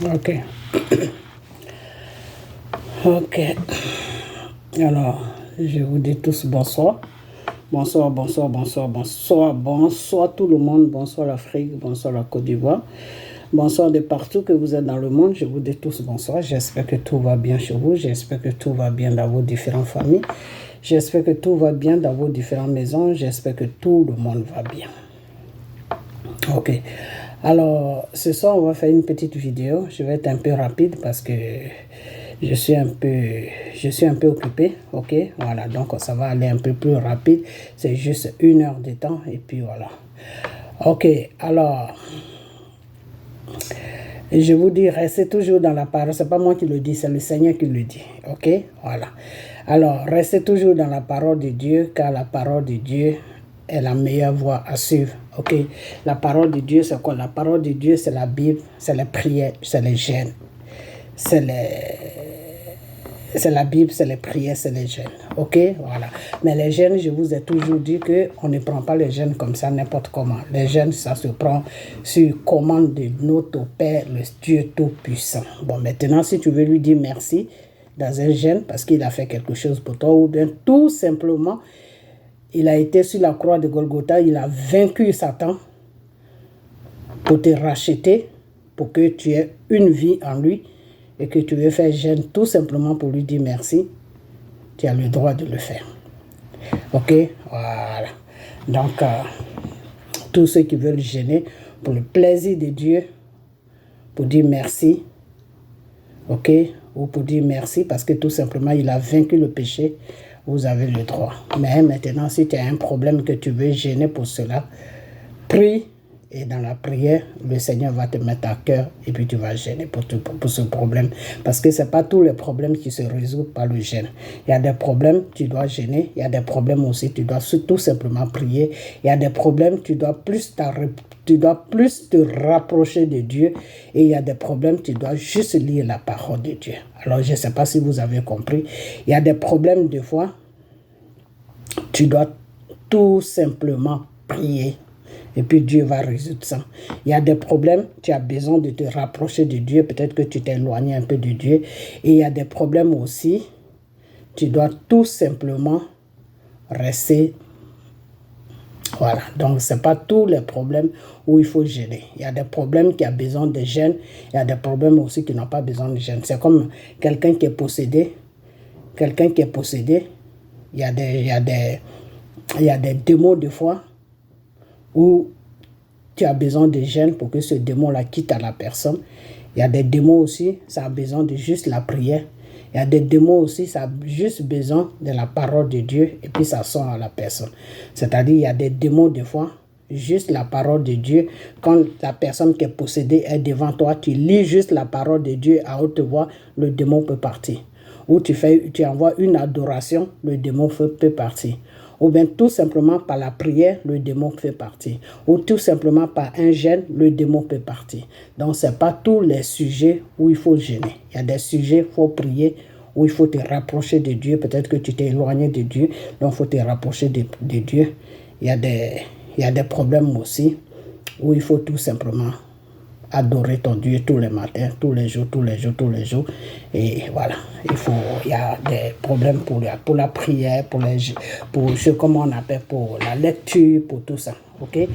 Ok. Ok. Alors, je vous dis tous bonsoir. Bonsoir, bonsoir, bonsoir, bonsoir, bonsoir tout le monde. Bonsoir l'Afrique, bonsoir la Côte d'Ivoire. Bonsoir de partout que vous êtes dans le monde. Je vous dis tous bonsoir. J'espère que tout va bien chez vous. J'espère que tout va bien dans vos différentes familles. J'espère que tout va bien dans vos différentes maisons. J'espère que tout le monde va bien. Ok. Alors, ce soir, on va faire une petite vidéo. Je vais être un peu rapide parce que je suis un peu occupé. Ok. Voilà. Donc, ça va aller un peu plus rapide. C'est juste 1 heure de temps. Et puis, voilà. Ok. Alors, je vous dis, restez toujours dans la parole. C'est pas moi qui le dis, c'est le Seigneur qui le dit. Ok. Voilà. Alors, restez toujours dans la parole de Dieu, car la parole de Dieu est la meilleure voie à suivre. Ok, la parole de Dieu, c'est quoi? La parole de Dieu, c'est la Bible, c'est les prières, c'est les jeûnes. C'est la Bible, c'est les prières, c'est les jeûnes. Ok, voilà. Mais les jeûnes, je vous ai toujours dit qu'on ne prend pas les jeûnes comme ça, n'importe comment. Les jeûnes, ça se prend sur commande de notre Père, le Dieu Tout-Puissant. Bon, maintenant, si tu veux lui dire merci dans un jeûne parce qu'il a fait quelque chose pour toi, ou bien tout simplement, il a été sur la croix de Golgotha, il a vaincu Satan pour te racheter, pour que tu aies une vie en lui et que tu veux faire jeûne tout simplement pour lui dire merci, tu as le droit de le faire. Ok, voilà. Donc, tous ceux qui veulent jeûner pour le plaisir de Dieu, pour dire merci, ok, ou pour dire merci parce que tout simplement il a vaincu le péché, vous avez le droit. Mais maintenant, si tu as un problème que tu veux jeûner pour cela, prie. Et dans la prière, le Seigneur va te mettre à cœur et puis tu vas jeûner pour ce problème. Parce que ce n'est pas tous les problèmes qui se résolvent par le jeûne. Il y a des problèmes, tu dois jeûner. Il y a des problèmes aussi, tu dois tout simplement prier. Il y a des problèmes, tu dois plus te rapprocher de Dieu. Et il y a des problèmes, tu dois juste lire la parole de Dieu. Alors, je ne sais pas si vous avez compris. Il y a des problèmes, des fois, tu dois tout simplement prier. Et puis Dieu va résoudre ça. Il y a des problèmes, tu as besoin de te rapprocher de Dieu. Peut-être que tu t'es éloigné un peu de Dieu. Et il y a des problèmes aussi, tu dois tout simplement rester. Voilà, donc ce n'est pas tous les problèmes où il faut jeûner. Il y a des problèmes qui ont besoin de jeûne. Il y a des problèmes aussi qui n'ont pas besoin de jeûne. C'est comme quelqu'un qui est possédé. Quelqu'un qui est possédé, il y a des démons de foi où tu as besoin de jeûne pour que ce démon-là quitte à la personne. Il y a des démons aussi, ça a besoin de juste la prière. Il y a des démons aussi, ça a juste besoin de la parole de Dieu et puis ça sort à la personne. C'est-à-dire, il y a des démons des fois, juste la parole de Dieu. Quand la personne qui est possédée est devant toi, tu lis juste la parole de Dieu à haute voix, le démon peut partir. Ou tu envoies une adoration, le démon peut partir. Ou bien tout simplement par la prière, le démon fait partir. Ou tout simplement par un jeûne, le démon peut partir. Donc, ce n'est pas tous les sujets où il faut jeûner. Il y a des sujets où il faut prier, où il faut te rapprocher de Dieu. Peut-être que tu t'es éloigné de Dieu, donc il faut te rapprocher de Dieu. Il y a des problèmes aussi où il faut tout simplement adorer ton Dieu tous les matins, tous les jours. Et voilà, il y a des problèmes pour la prière, pour comment on appelle, pour la lecture, pour tout ça. Ok?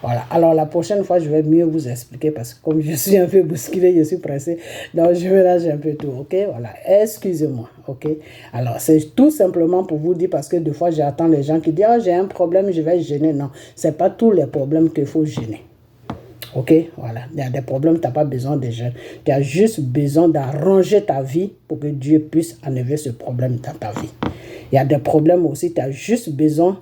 Voilà. Alors la prochaine fois, je vais mieux vous expliquer parce que comme je suis un peu bousculé, je suis pressé, donc je mélange un peu tout. Ok? Voilà. Excusez-moi. Ok? Alors c'est tout simplement pour vous dire parce que des fois, j'attends les gens qui disent « j'ai un problème, je vais gêner ». Non, ce n'est pas tous les problèmes qu'il faut gêner. Ok, voilà. Il y a des problèmes, tu n'as pas besoin de jeûne. Tu as juste besoin d'arranger ta vie pour que Dieu puisse enlever ce problème dans ta vie. Il y a des problèmes aussi, tu as juste besoin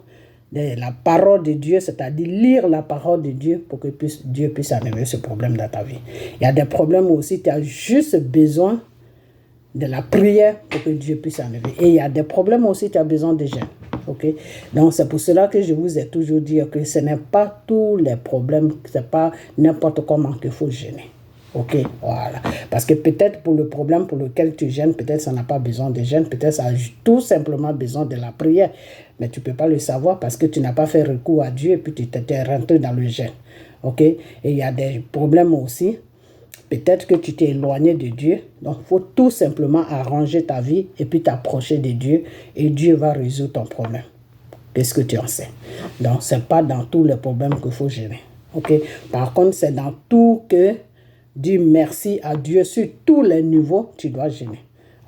de la parole de Dieu, c'est-à-dire lire la parole de Dieu pour que Dieu puisse enlever ce problème dans ta vie. Il y a des problèmes aussi, tu as juste besoin de la prière pour que Dieu puisse enlever. Et il y a des problèmes aussi, tu as besoin de jeûne. Okay? Donc, c'est pour cela que je vous ai toujours dit que ce n'est pas tous les problèmes, ce n'est pas n'importe comment qu'il faut jeûner. Ok, voilà. Parce que peut-être pour le problème pour lequel tu jeûnes, peut-être ça n'a pas besoin de jeûne, peut-être ça a tout simplement besoin de la prière. Mais tu ne peux pas le savoir parce que tu n'as pas fait recours à Dieu et puis tu t'es rentré dans le jeûne. Ok, et il y a des problèmes aussi Peut-être que tu t'es éloigné de Dieu. Donc, il faut tout simplement arranger ta vie et puis t'approcher de Dieu. Et Dieu va résoudre ton problème. Qu'est-ce que tu en sais? Donc, ce n'est pas dans tous les problèmes qu'il faut gérer. OK? Par contre, c'est dans tout que dire merci à Dieu sur tous les niveaux, tu dois gêner.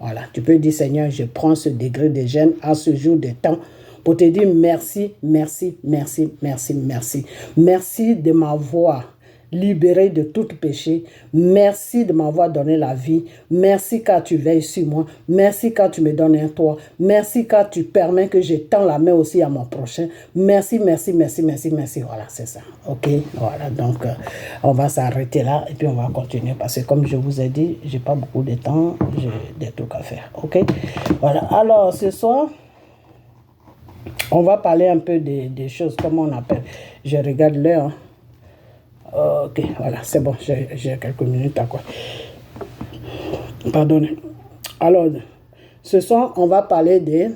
Voilà. Tu peux dire, Seigneur, je prends ce degré de gêne à ce jour de temps pour te dire merci, merci, merci, merci, merci. Merci de m'avoir libéré de tout péché. Merci de m'avoir donné la vie. Merci car tu veilles sur moi. Merci car tu me donnes un toit. Merci car tu permets que je tends la main aussi à mon prochain. Merci, merci, merci, merci, merci. Voilà, c'est ça. OK? Voilà, donc on va s'arrêter là et puis on va continuer parce que comme je vous ai dit, j'ai pas beaucoup de temps, j'ai des trucs à faire. OK? Voilà, alors ce soir, on va parler un peu des choses, comment on appelle. Je regarde l'heure. Ok, voilà, c'est bon, j'ai quelques minutes à quoi. Pardonnez. Alors, ce soir, on va parler de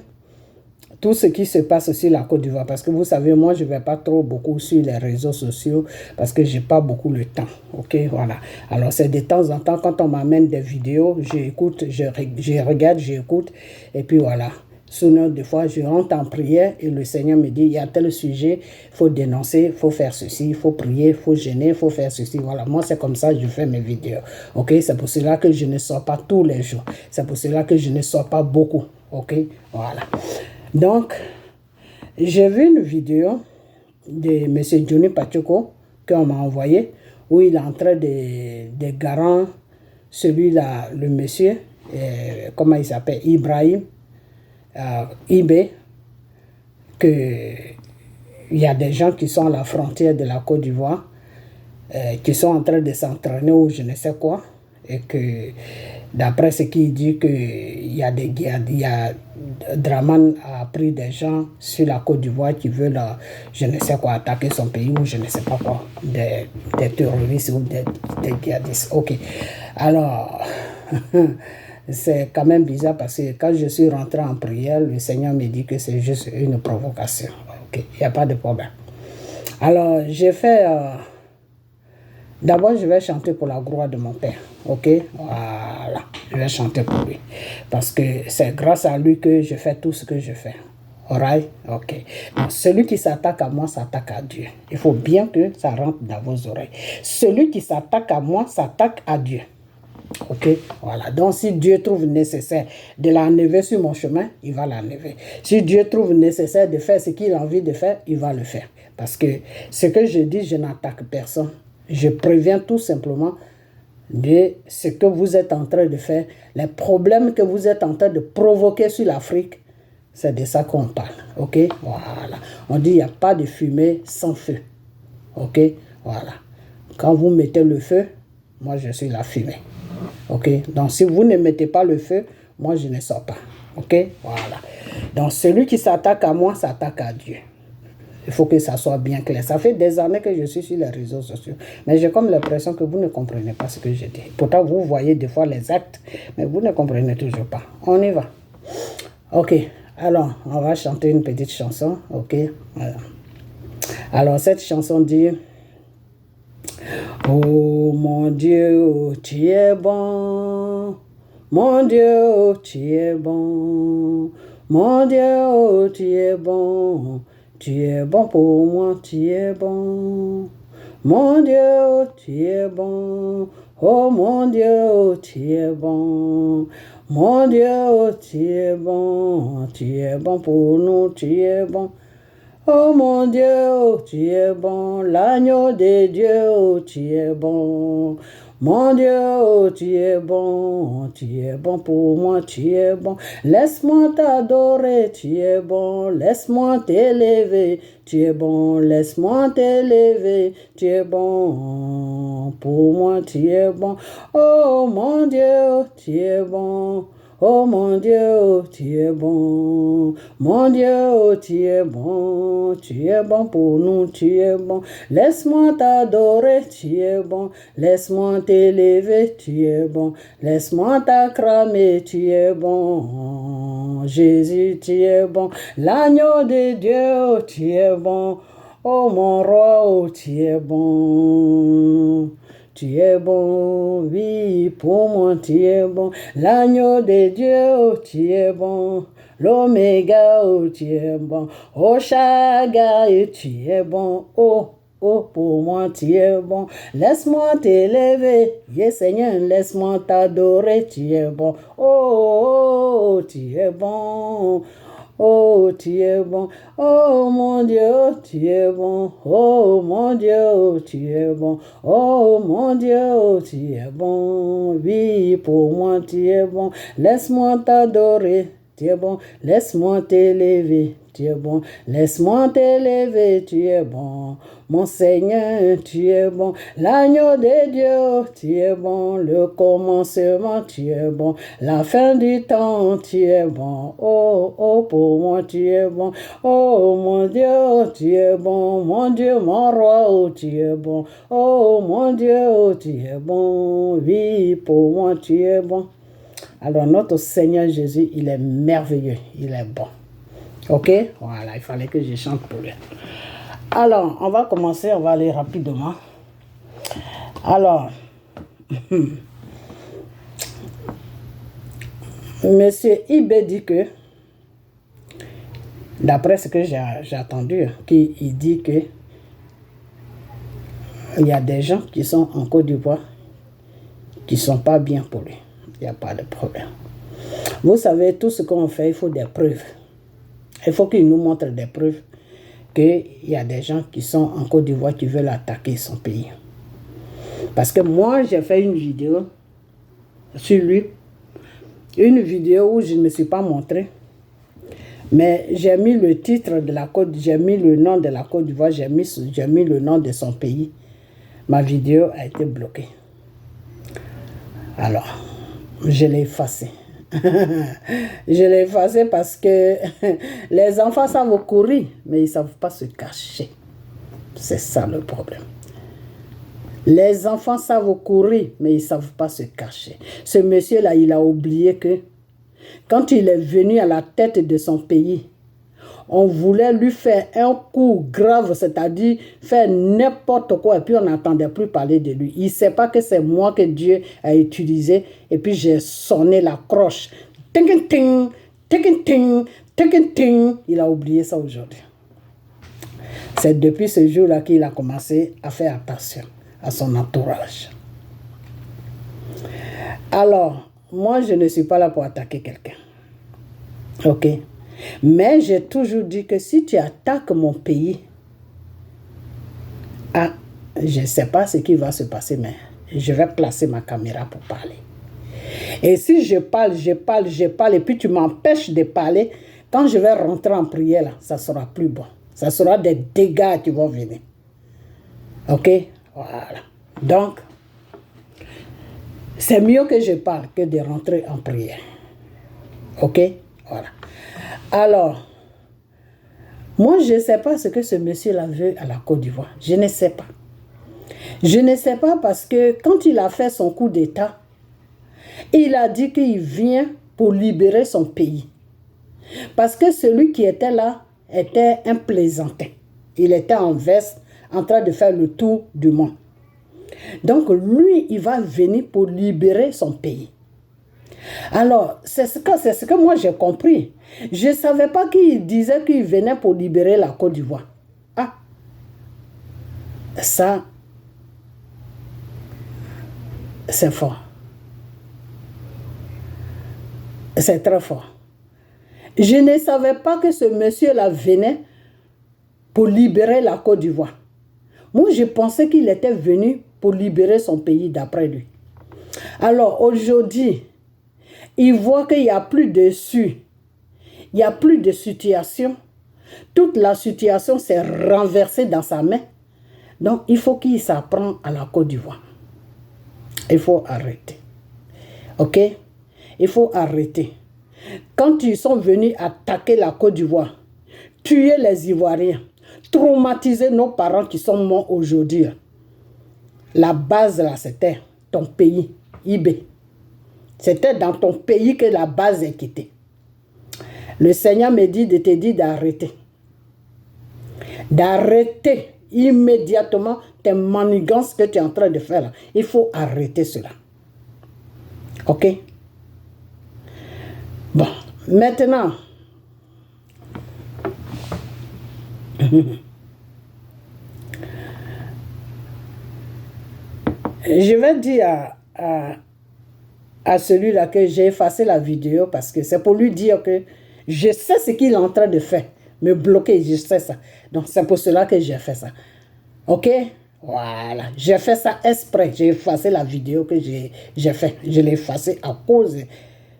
tout ce qui se passe sur la Côte d'Ivoire. Parce que vous savez, moi, je ne vais pas trop beaucoup sur les réseaux sociaux parce que je n'ai pas beaucoup le temps. Ok, voilà. Alors, c'est de temps en temps, quand on m'amène des vidéos, j'écoute, je regarde, j'écoute, et puis voilà. Sinon, des fois, je rentre en prière et le Seigneur me dit, il y a tel sujet, il faut dénoncer, il faut faire ceci, il faut prier, il faut gêner, il faut faire ceci. Voilà, moi, c'est comme ça que je fais mes vidéos. Ok, c'est pour cela que je ne sors pas tous les jours. C'est pour cela que je ne sors pas beaucoup. Ok, voilà. Donc, j'ai vu une vidéo de M. Johnny Pacheco qu'on m'a envoyé, où il est en train de garant celui-là, le monsieur, comment il s'appelle, Ibrahim, eBay, qu'il y a des gens qui sont à la frontière de la Côte d'Ivoire, qui sont en train de s'entraîner ou je ne sais quoi, et que d'après ce qu'il dit, qu'il y a des guerres, il y a Draman a pris des gens sur la Côte d'Ivoire qui veulent, je ne sais quoi, attaquer son pays ou je ne sais pas quoi, des terroristes ou des djihadistes. Ok, alors... C'est quand même bizarre parce que quand je suis rentré en prière, le Seigneur me dit que c'est juste une provocation. Ok, il n'y a pas de problème. Alors, j'ai fait... D'abord, je vais chanter pour la gloire de mon Père. Ok, voilà. Je vais chanter pour lui. Parce que c'est grâce à lui que je fais tout ce que je fais. Alright? Ok. Donc, celui qui s'attaque à moi s'attaque à Dieu. Il faut bien que ça rentre dans vos oreilles. Celui qui s'attaque à moi s'attaque à Dieu. Ok, voilà. Donc, si Dieu trouve nécessaire de l'enlever sur mon chemin, il va l'enlever. Si Dieu trouve nécessaire de faire ce qu'il a envie de faire, il va le faire. Parce que ce que je dis, je n'attaque personne. Je préviens tout simplement de ce que vous êtes en train de faire, les problèmes que vous êtes en train de provoquer sur l'Afrique. C'est de ça qu'on parle. Ok, voilà. On dit il n'y a pas de fumée sans feu. Ok, voilà. Quand vous mettez le feu, moi je suis la fumée. Ok, donc si vous ne mettez pas le feu, moi je ne sors pas. Ok, voilà. Donc celui qui s'attaque à moi s'attaque à Dieu. Il faut que ça soit bien clair. Ça fait des années que je suis sur les réseaux sociaux, mais j'ai comme l'impression que vous ne comprenez pas ce que je dis. Pourtant, vous voyez des fois les actes, mais vous ne comprenez toujours pas. On y va. Ok, alors on va chanter une petite chanson. Ok, voilà. Alors cette chanson dit... Oh mon Dieu, oh, tu es bon. Mon Dieu, oh, tu es bon. Mon Dieu, oh, tu es bon. Tu es bon pour moi, tu es bon. Mon Dieu, oh, tu es bon. Oh mon Dieu, oh, tu es bon. Mon Dieu, oh, tu es bon. Tu es bon pour nous, tu es bon. Oh mon Dieu, oh, tu es bon, l'agneau de Dieu, oh, tu es bon. Mon Dieu, oh, tu es bon pour moi, tu es bon. Laisse-moi t'adorer, tu es bon, laisse-moi t'élever, tu es bon, laisse-moi t'élever, tu es bon, pour moi, tu es bon. Oh mon Dieu, tu es bon. Oh mon Dieu, tu es bon. Mon Dieu, tu es bon pour nous, tu es bon. Laisse-moi t'adorer, tu es bon. Laisse-moi t'élever, tu es bon. Laisse-moi t'acclamer, tu es bon. Jésus, tu es bon. L'agneau de Dieu, tu es bon. Oh mon roi, oh, tu es bon. tu es bon, oui, pour moi tu es bon, l'agneau de Dieu, oh, tu es bon, l'oméga, oh, tu es bon, oh, Shaddai, tu es bon, oh, oh, pour moi tu es bon, laisse-moi t'élever, yes Seigneur, laisse-moi t'adorer, tu es bon, oh, oh, oh, tu es bon. Oh, tu es bon. Oh, mon Dieu, tu es bon. Oh, mon Dieu, tu es bon. Oh, mon Dieu, tu es bon. Oui, pour moi, tu es bon. Laisse-moi t'adorer. Tu es bon. Laisse-moi t'élever. Tu es bon. Laisse-moi t'élever. Tu es bon. Mon Seigneur, tu es bon. L'agneau de Dieu, tu es bon. Le commencement, tu es bon. La fin du temps, tu es bon. Oh, oh, pour moi, tu es bon. Oh, mon Dieu, tu es bon. Mon Dieu, mon roi, oh, tu es bon. Oh, mon Dieu, oh, tu es bon. Oui, pour moi, tu es bon. Alors, notre Seigneur Jésus, il est merveilleux. Il est bon. Ok? Voilà, il fallait que je chante pour lui. Alors, on va commencer, on va aller rapidement. Alors, Monsieur Ibé dit que, d'après ce que j'ai entendu, qu'il dit que il y a des gens qui sont en Côte d'Ivoire qui ne sont pas bien pour lui. Il n'y a pas de problème. Vous savez, tout ce qu'on fait, il faut des preuves. Il faut qu'il nous montre des preuves qu'il y a des gens qui sont en Côte d'Ivoire qui veulent attaquer son pays. Parce que moi, j'ai fait une vidéo sur lui. Une vidéo où je ne me suis pas montré. Mais j'ai mis le titre de la Côte, j'ai mis le nom de la Côte d'Ivoire, j'ai mis le nom de son pays. Ma vidéo a été bloquée. Alors, je l'ai effacée. Je l'ai effacée parce que les enfants savent courir, mais ils ne savent pas se cacher. C'est ça le problème. Les enfants savent courir, mais ils ne savent pas se cacher. Ce monsieur-là, il a oublié que quand il est venu à la tête de son pays, on voulait lui faire un coup grave, c'est-à-dire faire n'importe quoi, et puis on n'entendait plus parler de lui. Il ne sait pas que c'est moi que Dieu a utilisé, et puis j'ai sonné la cloche. Ting, ting, ting, ting, ting, ting. Il a oublié ça aujourd'hui. C'est depuis ce jour-là qu'il a commencé à faire attention à son entourage. Alors, moi, je ne suis pas là pour attaquer quelqu'un. Ok? Mais j'ai toujours dit que si tu attaques mon pays, je ne sais pas ce qui va se passer, mais je vais placer ma caméra pour parler. Et si je parle, et puis tu m'empêches de parler, quand je vais rentrer en prière, là, ça sera plus bon. Ça sera des dégâts qui vont venir. Ok? Voilà. Donc, c'est mieux que je parle que de rentrer en prière. Ok? Voilà. Alors, moi, je ne sais pas ce que ce monsieur-là veut à la Côte d'Ivoire. Je ne sais pas. Je ne sais pas parce que quand il a fait son coup d'État, il a dit qu'il vient pour libérer son pays. Parce que celui qui était là était un plaisantin. Il était en veste, en train de faire le tour du monde. Donc, lui, il va venir pour libérer son pays. Alors, c'est ce que moi j'ai compris. Je ne savais pas qu'il disait qu'il venait pour libérer la Côte d'Ivoire. Ah, ça, c'est fort. C'est très fort. Je ne savais pas que ce monsieur-là venait pour libérer la Côte d'Ivoire. Moi, je pensais qu'il était venu pour libérer son pays d'après lui. Alors, aujourd'hui, il voit qu'il n'y a plus de dessus. Il n'y a plus de situation. Toute la situation s'est renversée dans sa main. Donc, il faut qu'il s'apprenne à la Côte d'Ivoire. Il faut arrêter. Ok? Il faut arrêter. Quand ils sont venus attaquer la Côte d'Ivoire, tuer les Ivoiriens, traumatiser nos parents qui sont morts aujourd'hui, la base là, c'était ton pays, Ibé. C'était dans ton pays que la base est quittée. Le Seigneur me dit de te dire d'arrêter. D'arrêter immédiatement tes manigances que tu es en train de faire là, il faut arrêter cela. Ok? Bon, maintenant, je vais dire à celui-là que j'ai effacé la vidéo parce que c'est pour lui dire que je sais ce qu'il est en train de faire. Me bloquer, je sais ça. Donc c'est pour cela que j'ai fait ça. Ok? Voilà. J'ai fait ça exprès. J'ai effacé la vidéo que j'ai fait. Je l'ai effacée à cause de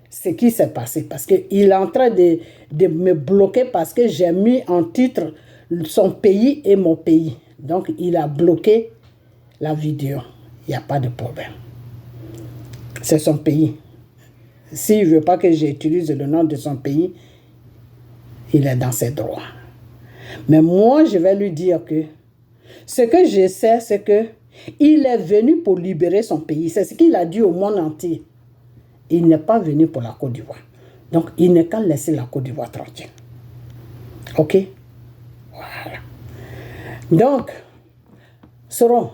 ce qui s'est passé. Parce qu'il est en train de me bloquer parce que j'ai mis en titre son pays et mon pays. Donc il a bloqué la vidéo. Il n'y a pas de problème. C'est son pays. S'il ne veut pas que j'utilise le nom de son pays, il est dans ses droits. Mais moi, je vais lui dire que ce que je sais, c'est que il est venu pour libérer son pays. C'est ce qu'il a dit au monde entier. Il n'est pas venu pour la Côte d'Ivoire. Donc, il n'est qu'à laisser la Côte d'Ivoire tranquille. Ok? Voilà. Donc, Soro,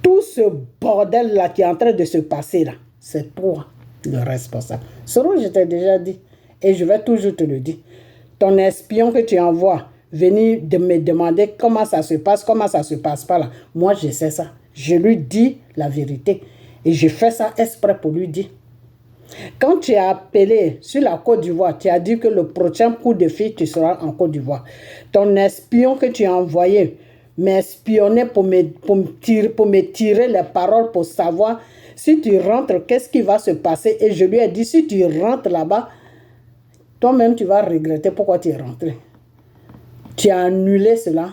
tout ce bordel-là qui est en train de se passer là, c'est toi le responsable. Soro, je t'ai déjà dit, et je vais toujours te le dire, ton espion que tu envoies venir de me demander comment ça se passe pas là. Moi, je sais ça. Je lui dis la vérité. Et je fais ça exprès pour lui dire. Quand tu as appelé sur la Côte d'Ivoire, tu as dit que le prochain coup de fil, tu seras en Côte d'Ivoire. Ton espion que tu as envoyé m'espionner pour me tirer les paroles pour savoir si tu rentres, qu'est-ce qui va se passer. Et je lui ai dit, si tu rentres là-bas, toi-même, tu vas regretter pourquoi tu es rentré. Tu as annulé cela.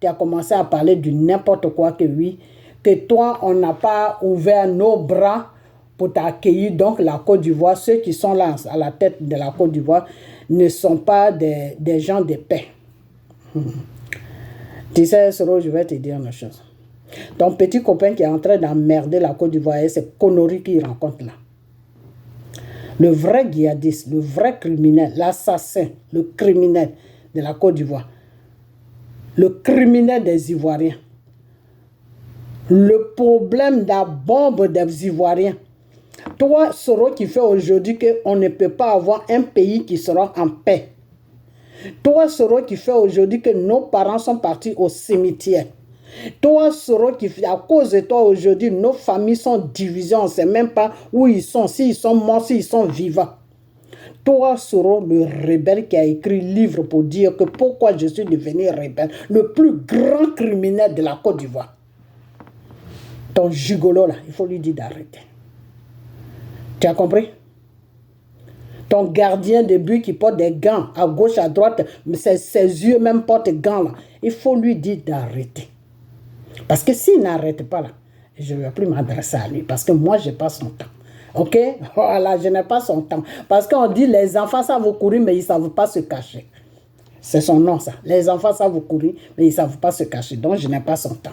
Tu as commencé à parler de n'importe quoi que oui. Que toi, on n'a pas ouvert nos bras pour t'accueillir. Donc, la Côte d'Ivoire, ceux qui sont là à la tête de la Côte d'Ivoire ne sont pas des gens de paix. Tu sais, Soro, je vais te dire une chose. Ton petit copain qui est en train d'emmerder la Côte d'Ivoire, c'est conneries qu'il rencontre là. Le vrai djihadiste, le vrai criminel, l'assassin, le criminel de la Côte d'Ivoire, le criminel des Ivoiriens, le problème de la bombe des Ivoiriens. Toi, Soro, qui fait aujourd'hui qu'on ne peut pas avoir un pays qui sera en paix. Toi, Soro, qui fait aujourd'hui que nos parents sont partis au cimetière. Toi, Soro, qui fait à cause de toi aujourd'hui, nos familles sont divisées, on ne sait même pas où ils sont, s'ils sont morts, s'ils sont vivants. Toi, Soro, le rebelle qui a écrit livre pour dire que pourquoi je suis devenu rebelle, le plus grand criminel de la Côte d'Ivoire. Ton gigolo là, il faut lui dire d'arrêter. Tu as compris? Ton gardien de but qui porte des gants à gauche, à droite, ses yeux même portent des gants là. Il faut lui dire d'arrêter. Parce que s'il n'arrête pas là, je ne vais plus m'adresser à lui. Parce que moi, je n'ai pas son temps. Ok? Voilà, je n'ai pas son temps. Parce qu'on dit les enfants savent courir, mais ils ne savent pas se cacher. C'est son nom ça. Les enfants savent courir, mais ils ne savent pas se cacher. Donc, je n'ai pas son temps.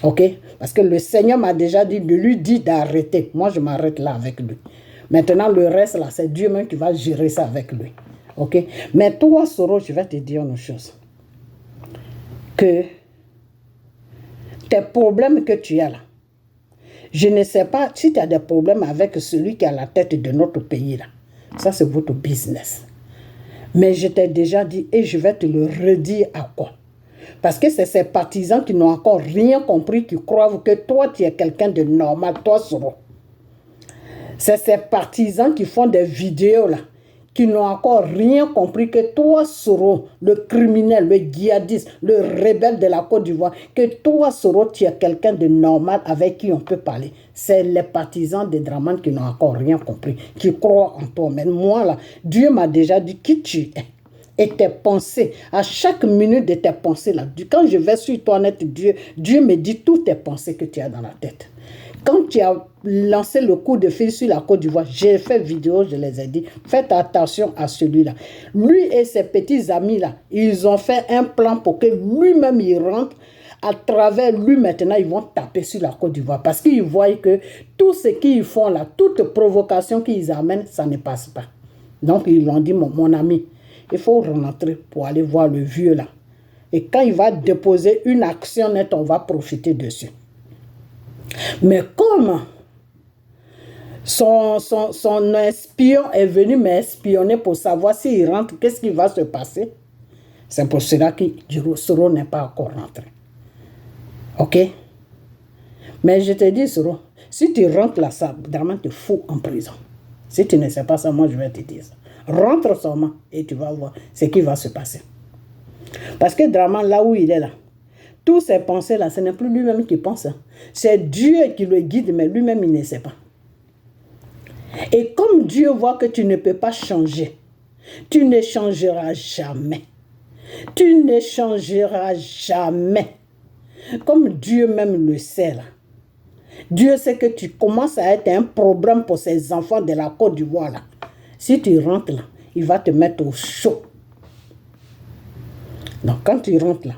Ok? Parce que le Seigneur m'a déjà dit de lui dire d'arrêter. Moi, je m'arrête là avec lui. Maintenant, le reste là, c'est Dieu même qui va gérer ça avec lui. Ok? Mais toi, Soro, je vais te dire une chose. Que tes problèmes que tu as là, je ne sais pas si tu as des problèmes avec celui qui est à la tête de notre pays là. Ça, c'est votre business. Mais je t'ai déjà dit et je vais te le redire encore. Parce que c'est ces partisans qui n'ont encore rien compris, qui croient que toi, tu es quelqu'un de normal, toi, Soro. C'est ces partisans qui font des vidéos là, qui n'ont encore rien compris que toi, Soro, le criminel, le djihadiste, le rebelle de la Côte d'Ivoire, que toi, Soro, tu es quelqu'un de normal avec qui on peut parler. C'est les partisans de Draman qui n'ont encore rien compris, qui croient en toi. Mais moi, là, Dieu m'a déjà dit qui tu es. Et tes pensées, à chaque minute de tes pensées, là, quand je vais sur toi, Dieu me dit toutes tes pensées que tu as dans la tête. Quand tu as lancé le coup de fil sur la Côte d'Ivoire, j'ai fait vidéo, je les ai dit, faites attention à celui-là. Lui et ses petits amis-là, ils ont fait un plan pour que lui-même il rentre. À travers lui, maintenant, ils vont taper sur la Côte d'Ivoire. Parce qu'ils voient que tout ce qu'ils font là, toute provocation qu'ils amènent, ça ne passe pas. Donc, ils l'ont dit, mon ami, il faut rentrer pour aller voir le vieux là. Et quand il va déposer une action nette, on va profiter dessus. Mais comme son espion est venu m'espionner pour savoir s'il rentre, qu'est-ce qui va se passer? C'est pour cela que Soro n'est pas encore rentré. Ok? Mais je te dis, Soro, si tu rentres là, ça vraiment te fout en prison. Si tu ne sais pas ça, moi je vais te dire ça. Rentre seulement et tu vas voir ce qui va se passer. Parce que Draman, là où il est là, tous ces pensées-là, ce n'est plus lui-même qui pense. C'est Dieu qui le guide, mais lui-même, il ne sait pas. Et comme Dieu voit que tu ne peux pas changer, tu ne changeras jamais. Tu ne changeras jamais. Comme Dieu même le sait là. Dieu sait que tu commences à être un problème pour ces enfants de la Côte d'Ivoire là. Si tu rentres là, il va te mettre au chaud. Donc quand tu rentres là,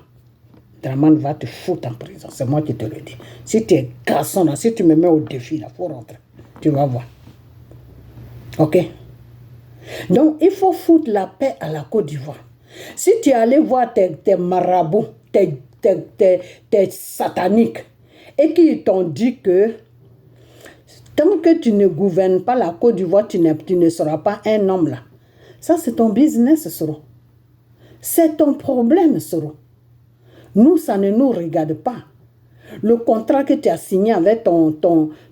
Draman va te foutre en prison. C'est moi qui te le dis. Si tu es garçon là, si tu me mets au défi là, il faut rentrer. Tu vas voir. Ok? Donc il faut foutre la paix à la Côte d'Ivoire. Si tu es allé voir tes marabouts, tes sataniques, et qu'ils t'ont dit que tant que tu ne gouvernes pas la Côte d'Ivoire, tu ne seras pas un homme là. Ça, c'est ton business, Soro. C'est ton problème, Soro. Nous, ça ne nous regarde pas. Le contrat que tu as signé avec ton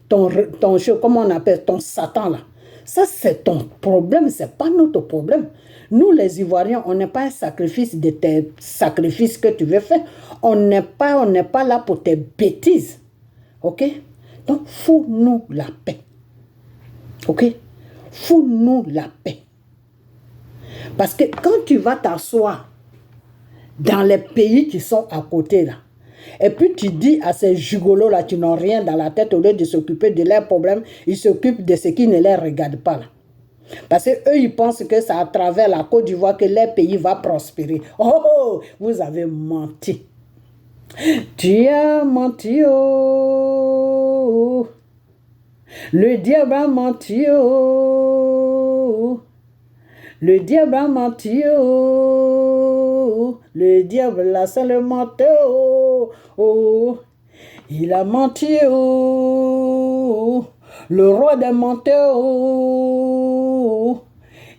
comment on appelle, ton Satan là, ça, c'est ton problème, c'est pas notre problème. Nous, les Ivoiriens, on n'est pas un sacrifice de tes sacrifices que tu veux faire. On n'est pas là pour tes bêtises. Ok? Donc, fous-nous la paix. Ok? Fous-nous la paix. Parce que quand tu vas t'asseoir dans les pays qui sont à côté là, et puis tu dis à ces gigolos là, qui n'ont rien dans la tête, au lieu de s'occuper de leurs problèmes, ils s'occupent de ce qui ne les regarde pas là. Parce qu'eux, ils pensent que c'est à travers la Côte d'Ivoire que leur pays va prospérer. Oh, vous avez menti. Tu as menti, oh. Le diable a menti, oh. Le diable a menti, oh. Le diable, là, c'est le menteur, oh. Il a menti, oh. Le roi des menteurs, oh.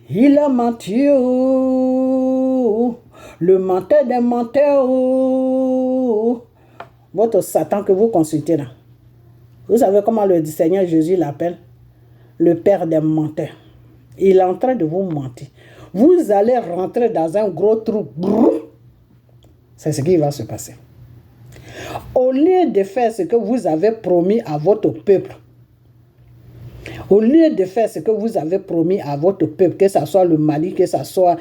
Il a menti, oh. Le menteur des menteurs, oh. Votre Satan que vous consultez là. Vous savez comment le Seigneur Jésus l'appelle? Le père des menteurs. Il est en train de vous mentir. Vous allez rentrer dans un gros trou. C'est ce qui va se passer. Au lieu de faire ce que vous avez promis à votre peuple, au lieu de faire ce que vous avez promis à votre peuple, que ce soit le Mali, que ce soit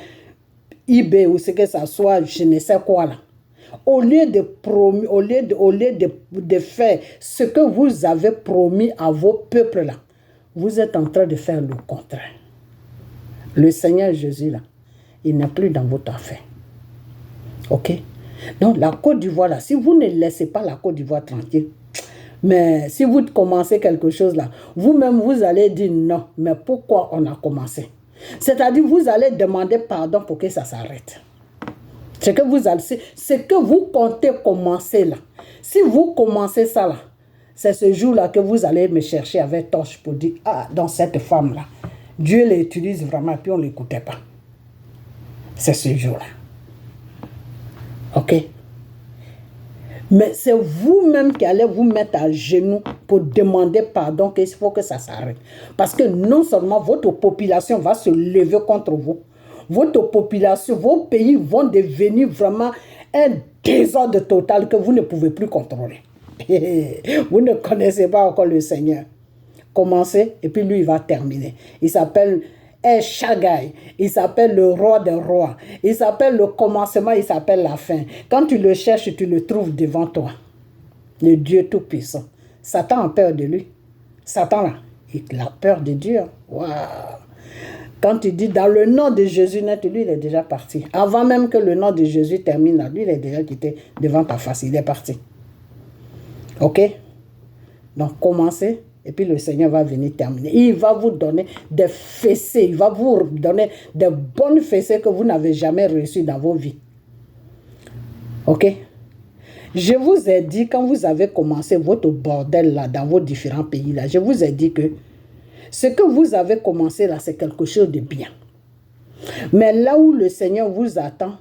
IB ou que ce soit je ne sais quoi là, au lieu de faire ce que vous avez promis à vos peuples là, vous êtes en train de faire le contraire. Le Seigneur Jésus là, il n'est plus dans votre affaire. Ok? Donc la Côte d'Ivoire là, si vous ne laissez pas la Côte d'Ivoire tranquille, mais si vous commencez quelque chose là, vous-même vous allez dire non, mais pourquoi on a commencé? C'est-à-dire vous allez demander pardon pour que ça s'arrête. Ce que vous comptez commencer là. Si vous commencez ça là, c'est ce jour-là que vous allez me chercher avec torche pour dire, ah, dans cette femme-là, Dieu l'utilise vraiment, puis on ne l'écoutait pas. C'est ce jour-là. Ok? Mais c'est vous-même qui allez vous mettre à genoux pour demander pardon, qu'il faut que ça s'arrête. Parce que non seulement votre population va se lever contre vous, votre population, vos pays vont devenir vraiment un désordre total que vous ne pouvez plus contrôler. Vous ne connaissez pas encore le Seigneur. Commencez et puis lui il va terminer. Il s'appelle El Shaddai, il s'appelle le roi des rois, il s'appelle le commencement, il s'appelle la fin. Quand tu le cherches, tu le trouves devant toi. Le Dieu Tout-Puissant. Satan a peur de lui. Satan là, il a peur de Dieu. Waouh! Quand tu dis dans le nom de Jésus, lui il est déjà parti. Avant même que le nom de Jésus termine, lui il est déjà quitté devant ta face, il est parti. Ok? Donc commencez. Et puis le Seigneur va venir terminer. Il va vous donner des fessées. Il va vous donner des bonnes fessées que vous n'avez jamais reçues dans vos vies. Ok? Je vous ai dit, quand vous avez commencé votre bordel là, dans vos différents pays là, je vous ai dit que ce que vous avez commencé là, c'est quelque chose de bien. Mais là où le Seigneur vous attend,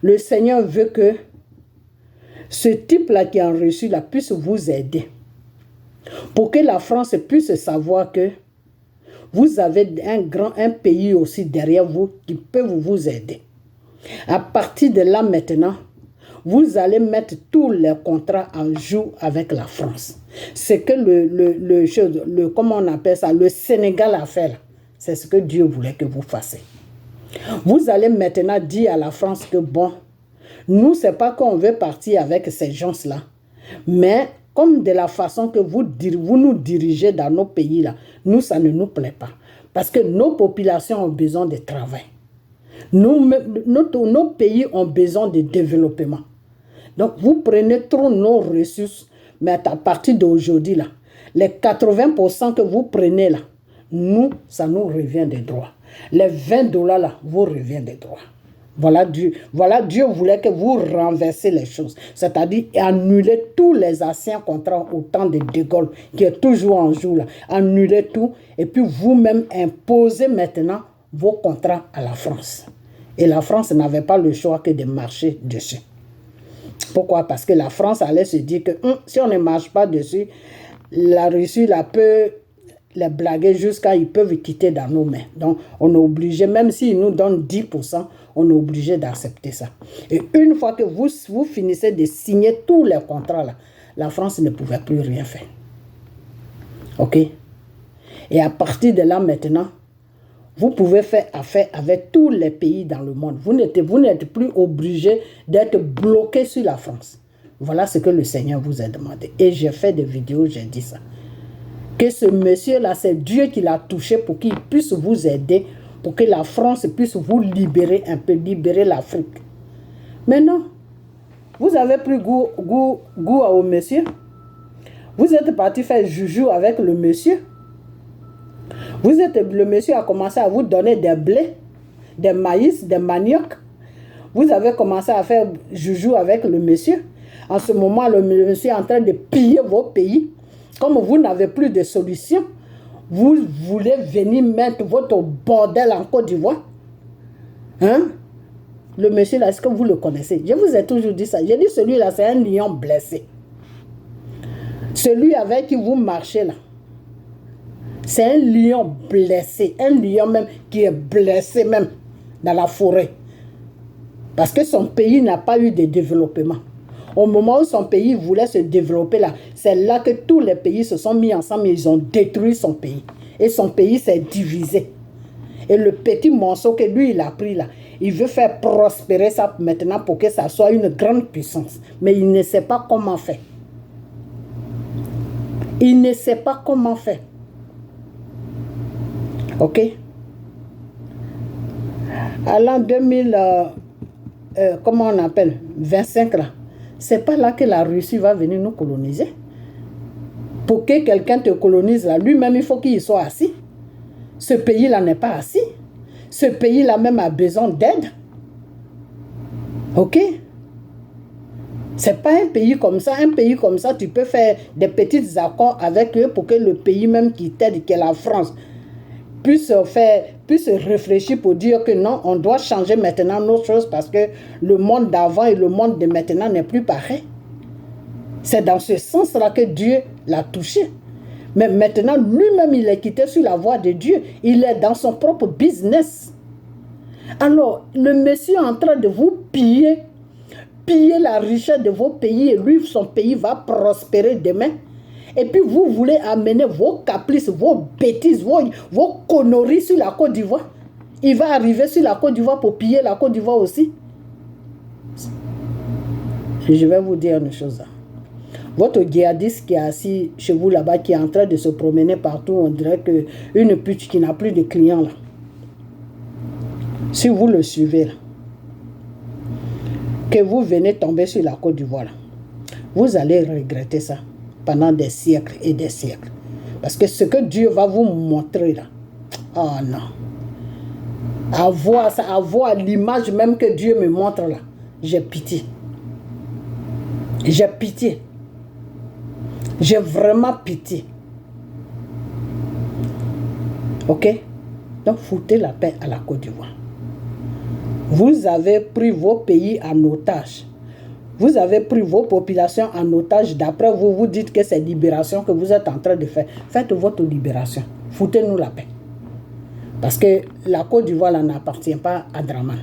le Seigneur veut que ce type-là qui a reçu là puisse vous aider. Pour que la France puisse savoir que vous avez un pays aussi derrière vous qui peut vous aider. À partir de là maintenant, vous allez mettre tous les contrats en jour avec la France. C'est que comment on appelle ça, le Sénégal a fait là. C'est ce que Dieu voulait que vous fassiez. Vous allez maintenant dire à la France que bon, nous, c'est pas qu'on veut partir avec ces gens-là, mais comme de la façon que vous nous dirigez dans nos pays là, nous, ça ne nous plaît pas. Parce que nos populations ont besoin de travail. Nos pays ont besoin de développement. Donc, vous prenez trop nos ressources, mais à partir d'aujourd'hui, là, les 80% que vous prenez là, nous, ça nous revient des droits. Les $20 là, vous revient des droits. Voilà Dieu voulait que vous renversez les choses. C'est-à-dire annuler tous les anciens contrats au temps de De Gaulle, qui est toujours en jour là. Annuler tout et puis vous-même imposer maintenant vos contrats à la France. Et la France n'avait pas le choix que de marcher dessus. Pourquoi? Parce que la France allait se dire que si on ne marche pas dessus, la Russie peut les blaguer jusqu'à ils peuvent quitter dans nos mains. Donc, on est obligé, même s'ils nous donnent 10%, on est obligé d'accepter ça. Et une fois que vous finissez de signer tous les contrats, là, la France ne pouvait plus rien faire. OK? Et à partir de là, maintenant, vous pouvez faire affaire avec tous les pays dans le monde. Vous n'êtes plus obligé d'être bloqué sur la France. Voilà ce que le Seigneur vous a demandé. Et j'ai fait des vidéos, j'ai dit ça. Que ce monsieur-là, c'est Dieu qui l'a touché pour qu'il puisse vous aider, pour que la France puisse vous libérer un peu, libérer l'Afrique. Mais non, vous avez pris goût au monsieur. Vous êtes parti faire joujou avec le monsieur. Le monsieur a commencé à vous donner des blés, des maïs, des maniocs. Vous avez commencé à faire joujou avec le monsieur. En ce moment, le monsieur est en train de piller vos pays. Comme vous n'avez plus de solution, vous voulez venir mettre votre bordel en Côte d'Ivoire. Hein? Le monsieur là, est-ce que vous le connaissez? Je vous ai toujours dit ça. J'ai dit celui-là, c'est un lion blessé. Celui avec qui vous marchez là, c'est un lion blessé. Un lion même qui est blessé même dans la forêt. Parce que son pays n'a pas eu de développement. Au moment où son pays voulait se développer là, c'est là que tous les pays se sont mis ensemble et ils ont détruit son pays. Et son pays s'est divisé. Et le petit morceau que lui, il a pris là, il veut faire prospérer ça maintenant pour que ça soit une grande puissance. Mais il ne sait pas comment faire. Il ne sait pas comment faire. OK? À l'an 2000, comment on appelle? 25 là. C'est pas là que la Russie va venir nous coloniser. Pour que quelqu'un te colonise là, lui-même, il faut qu'il soit assis. Ce pays-là n'est pas assis. Ce pays-là même a besoin d'aide. OK? C'est pas un pays comme ça. Un pays comme ça, tu peux faire des petits accords avec eux pour que le pays même qui t'aide, qui est la France, puisse réfléchir pour dire que non, on doit changer maintenant nos choses parce que le monde d'avant et le monde de maintenant n'est plus pareil. C'est dans ce sens-là que Dieu l'a touché. Mais maintenant, lui-même, il est quitté sur la voie de Dieu. Il est dans son propre business. Alors, le monsieur est en train de vous piller la richesse de vos pays et lui, son pays va prospérer demain. Et puis vous voulez amener vos caprices, vos bêtises, vos conneries sur la Côte d'Ivoire. Il va arriver sur la Côte d'Ivoire pour piller la Côte d'Ivoire aussi. Je vais vous dire une chose. Votre djihadiste qui est assis chez vous là-bas, qui est en train de se promener partout, on dirait qu'une pute qui n'a plus de clients là. Si vous le suivez là, que vous venez tomber sur la Côte d'Ivoire là, vous allez regretter ça pendant des siècles et des siècles. Parce que ce que Dieu va vous montrer là, oh non. À voir l'image même que Dieu me montre là, j'ai pitié. J'ai pitié. J'ai vraiment pitié. Ok? Donc, foutez la paix à la Côte d'Ivoire. Vous avez pris vos pays en otage. Vous avez pris vos populations en otage. D'après vous, vous dites que c'est libération que vous êtes en train de faire. Faites votre libération. Foutez-nous la paix. Parce que la Côte d'Ivoire n'appartient pas à Dramane.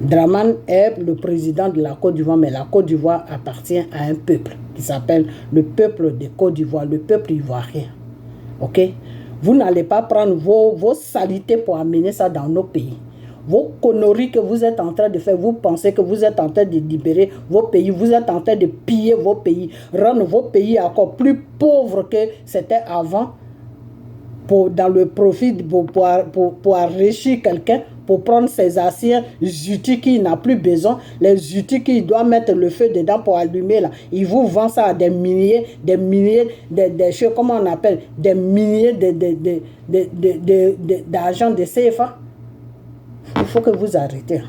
Dramane est le président de la Côte d'Ivoire, mais la Côte d'Ivoire appartient à un peuple qui s'appelle le peuple de Côte d'Ivoire, le peuple ivoirien. Ok? Vous n'allez pas prendre vos saletés pour amener ça dans nos pays. Vos conneries que vous êtes en train de faire, vous pensez que vous êtes en train de libérer vos pays, vous êtes en train de piller vos pays, rendre vos pays encore plus pauvres que c'était avant, dans le profit, pour enrichir quelqu'un, pour prendre ses anciens outils qu'il n'a plus besoin, les outils qu'il doit mettre le feu dedans pour allumer là. Il vous vend ça à des milliers, comment on appelle, des milliers d'argent de CFA. Il faut que vous arrêtez.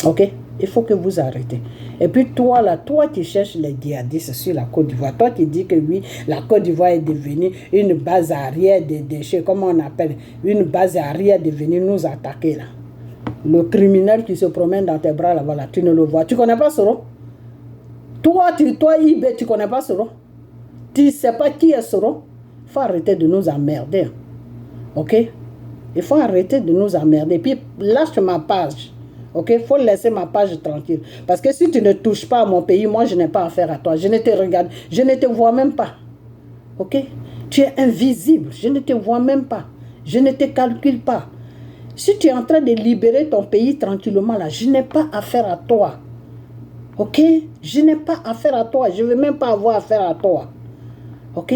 Ok? Il faut que vous arrêtez. Et puis toi là, toi qui cherches les djihadistes sur la Côte d'Ivoire, toi qui dis que oui, la Côte d'Ivoire est devenue une base arrière des déchets, comment on appelle, une base arrière de venir nous attaquer là. Le criminel qui se promène dans tes bras là-bas, là, tu ne le vois. Tu connais pas ce nom? Toi, Ibé, tu connais pas ce nom? Tu sais pas qui est ce nom? Il faut arrêter de nous emmerder. Ok? Il faut arrêter de nous emmerder. Puis lâche ma page. Ok? Il faut laisser ma page tranquille. Parce que si tu ne touches pas à mon pays, moi je n'ai pas affaire à toi. Je ne te regarde. Je ne te vois même pas. Ok? Tu es invisible. Je ne te vois même pas. Je ne te calcule pas. Si tu es en train de libérer ton pays tranquillement là, je n'ai pas affaire à toi. Ok? Je n'ai pas affaire à toi. Je ne veux même pas avoir affaire à toi. Ok?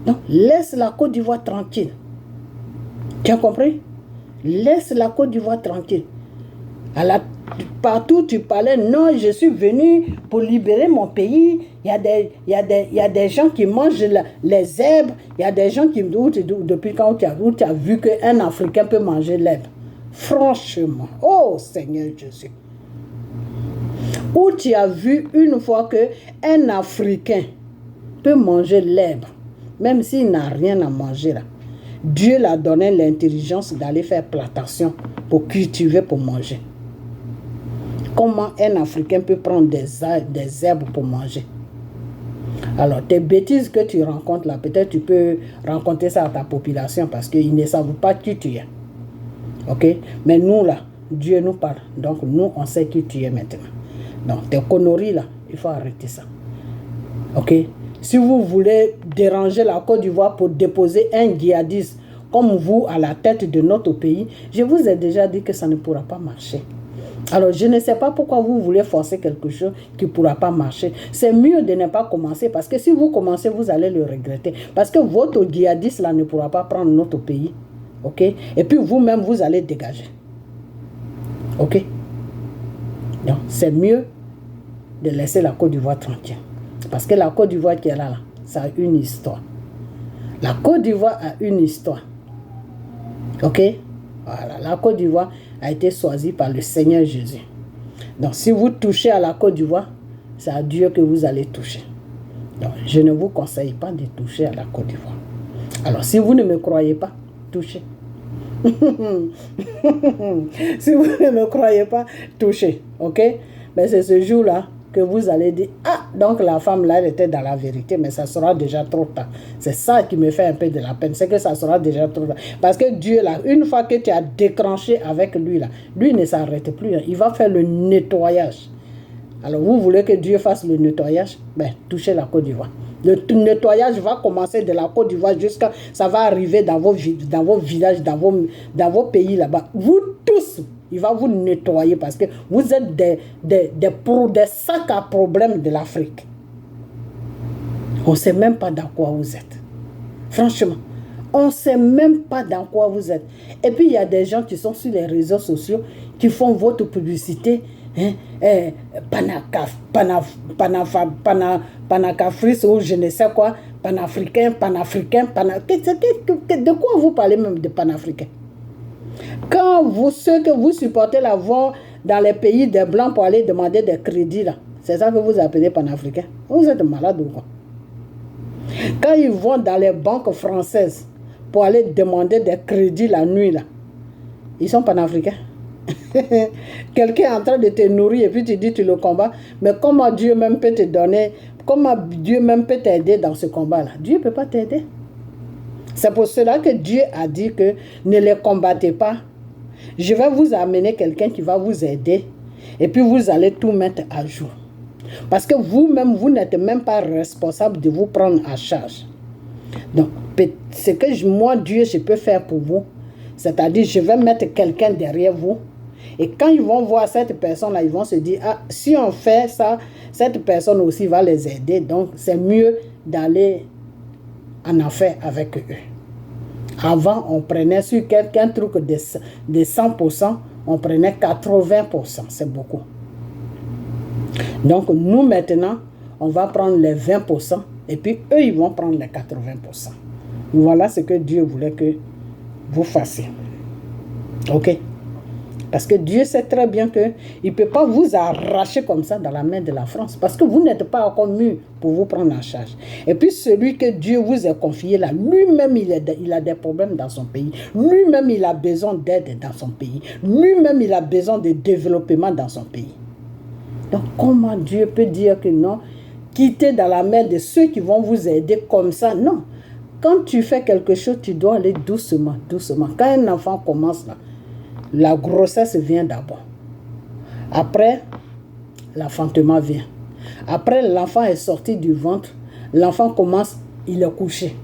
Donc laisse la Côte d'Ivoire tranquille. Tu as compris? Laisse la Côte d'Ivoire tranquille. Partout tu parlais, non, je suis venu pour libérer mon pays. Il y a des gens qui mangent les zèbres. Il y a des gens qui... Depuis quand tu as vu qu'un Africain peut manger l'herbe? Franchement. Oh Seigneur Jésus. Où tu as vu une fois qu'un Africain peut manger l'herbe, même s'il n'a rien à manger là. Dieu l'a donné l'intelligence d'aller faire plantation pour cultiver, pour manger. Comment un Africain peut prendre des herbes pour manger? Alors, tes bêtises que tu rencontres là, peut-être tu peux rencontrer ça à ta population parce qu'ils ne savent pas qui tu es. Ok? Mais nous là, Dieu nous parle. Donc, nous, on sait qui tu es maintenant. Donc, tes conneries là, il faut arrêter ça. Ok? Si vous voulez déranger la Côte d'Ivoire pour déposer un djihadiste comme vous à la tête de notre pays, je vous ai déjà dit que ça ne pourra pas marcher. Alors, je ne sais pas pourquoi vous voulez forcer quelque chose qui ne pourra pas marcher. C'est mieux de ne pas commencer parce que si vous commencez, vous allez le regretter. Parce que votre djihadiste là ne pourra pas prendre notre pays. Ok? Et puis vous-même, vous allez dégager. Ok? Donc, c'est mieux de laisser la Côte d'Ivoire tranquille. Parce que la Côte d'Ivoire qui est là, ça a une histoire. La Côte d'Ivoire a une histoire. Ok? Voilà, la Côte d'Ivoire a été choisie par le Seigneur Jésus. Donc, si vous touchez à la Côte d'Ivoire, c'est à Dieu que vous allez toucher. Donc, je ne vous conseille pas de toucher à la Côte d'Ivoire. Alors, si vous ne me croyez pas, touchez. Si vous ne me croyez pas, touchez. Ok? Mais c'est ce jour-là que vous allez dire, ah, donc la femme là, elle était dans la vérité, mais ça sera déjà trop tard. C'est ça qui me fait un peu de la peine, c'est que ça sera déjà trop tard. Parce que Dieu là, une fois que tu as déclenché avec lui là, lui ne s'arrête plus, hein. Il va faire le nettoyage. Alors vous voulez que Dieu fasse le nettoyage? Ben, touchez la Côte d'Ivoire. Le nettoyage va commencer de la Côte d'Ivoire jusqu'à, ça va arriver dans vos villages, dans vos pays là-bas. Vous tous, il va vous nettoyer parce que vous êtes des sacs à problème de l'Afrique. On ne sait même pas dans quoi vous êtes. Franchement, on ne sait même pas dans quoi vous êtes. Et puis, il y a des gens qui sont sur les réseaux sociaux qui font votre publicité. Panafrique ou je ne sais quoi, panafricain, de quoi vous parlez même de panafricain? Quand ceux que vous supportez là vont dans les pays des blancs pour aller demander des crédits là, C'est ça que vous appelez panafricain? Vous êtes malade ou quoi? Quand ils vont dans les banques françaises pour aller demander des crédits la nuit, là, ils sont panafricains. Quelqu'un est en train de te nourrir et puis tu dis tu le combats. Mais comment Dieu même peut te donner, comment Dieu même peut t'aider dans ce combat-là? Dieu ne peut pas t'aider. C'est pour cela que Dieu a dit que ne les combattez pas. Je vais vous amener quelqu'un qui va vous aider et puis vous allez tout mettre à jour. Parce que vous-même, vous n'êtes même pas responsable de vous prendre à charge. Donc, ce que moi, Dieu, je peux faire pour vous, c'est-à-dire je vais mettre quelqu'un derrière vous. Et quand ils vont voir cette personne-là, ils vont se dire, ah, si on fait ça, cette personne aussi va les aider. Donc, c'est mieux d'aller en affaire avec eux. Avant, on prenait sur quelqu'un truc de 100%, on prenait 80%. C'est beaucoup. Donc, nous, maintenant, on va prendre les 20% et puis eux, ils vont prendre les 80%. Voilà ce que Dieu voulait que vous fassiez. OK? Parce que Dieu sait très bien qu'il ne peut pas vous arracher comme ça dans la main de la France. Parce que vous n'êtes pas encore mûr pour vous prendre en charge. Et puis celui que Dieu vous a confié là, lui-même il a des problèmes dans son pays. Lui-même il a besoin d'aide dans son pays. Lui-même il a besoin de développement dans son pays. Donc comment Dieu peut dire que non, quittez dans la main de ceux qui vont vous aider comme ça? Non. Quand tu fais quelque chose, tu dois aller doucement, doucement. Quand un enfant commence là, la grossesse vient d'abord. Après, l'enfantement vient. Après, l'enfant est sorti du ventre. L'enfant commence, il est couché.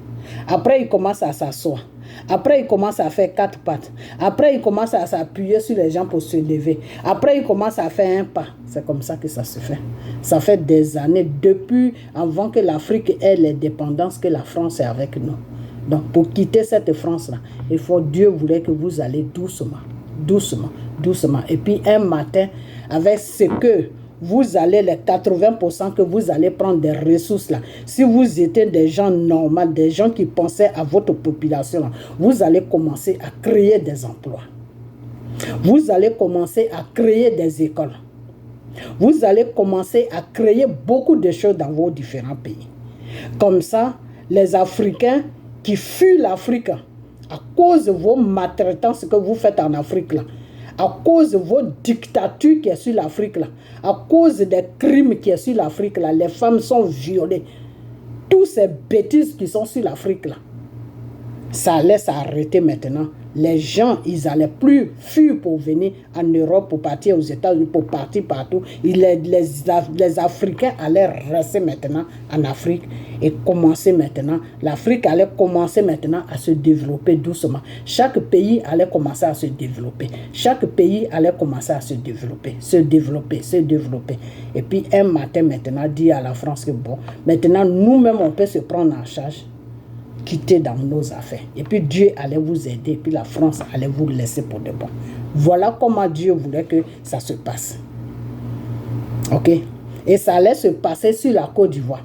Après, il commence à s'asseoir. Après, il commence à faire 4 pattes. Après, il commence à s'appuyer sur les jambes pour se lever. Après, il commence à faire un pas. C'est comme ça que ça se fait. Ça fait des années, depuis avant que l'Afrique ait les dépendances, que la France est avec nous. Donc, pour quitter cette France-là, il faut, Dieu voulait que vous allez doucement. Doucement, doucement. Et puis un matin, avec ce que vous allez, les 80% que vous allez prendre des ressources là, si vous étiez des gens normaux, des gens qui pensaient à votre population là, vous allez commencer à créer des emplois. Vous allez commencer à créer des écoles. Vous allez commencer à créer beaucoup de choses dans vos différents pays. Comme ça, les Africains qui fuient l'Afrique, à cause de vos maltraitances que vous faites en Afrique, là, à cause de vos dictatures qui est sur l'Afrique, là, à cause des crimes qui est sur l'Afrique, là, les femmes sont violées. Toutes ces bêtises qui sont sur l'Afrique, là, ça laisse arrêter maintenant. Les gens, ils n'allaient plus fuir pour venir en Europe, pour partir aux États-Unis, pour partir partout. Les Africains allaient rester maintenant en Afrique et commencer maintenant. L'Afrique allait commencer maintenant à se développer doucement. Chaque pays allait commencer à se développer. Chaque pays allait commencer à se développer, se développer, se développer. Et puis un matin maintenant, dit à la France que bon, maintenant nous-mêmes on peut se prendre en charge, quitter dans nos affaires. Et puis Dieu allait vous aider, et puis la France allait vous laisser pour de bon. Voilà comment Dieu voulait que ça se passe. Ok? Et ça allait se passer sur la Côte d'Ivoire.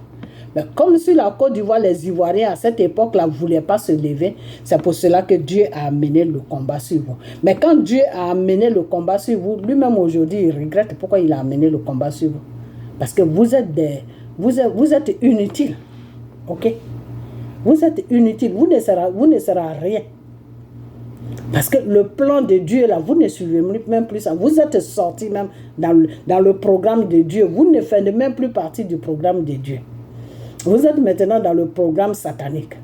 Mais comme sur la Côte d'Ivoire, les Ivoiriens à cette époque-là ne voulaient pas se lever, c'est pour cela que Dieu a amené le combat sur vous. Mais quand Dieu a amené le combat sur vous, lui-même aujourd'hui, il regrette pourquoi il a amené le combat sur vous. Parce que vous êtes inutiles. Ok? Vous êtes inutile, vous ne serez à rien. Parce que le plan de Dieu, là, vous ne suivez même plus ça. Vous êtes sortis même dans le programme de Dieu. Vous ne faites même plus partie du programme de Dieu. Vous êtes maintenant dans le programme satanique.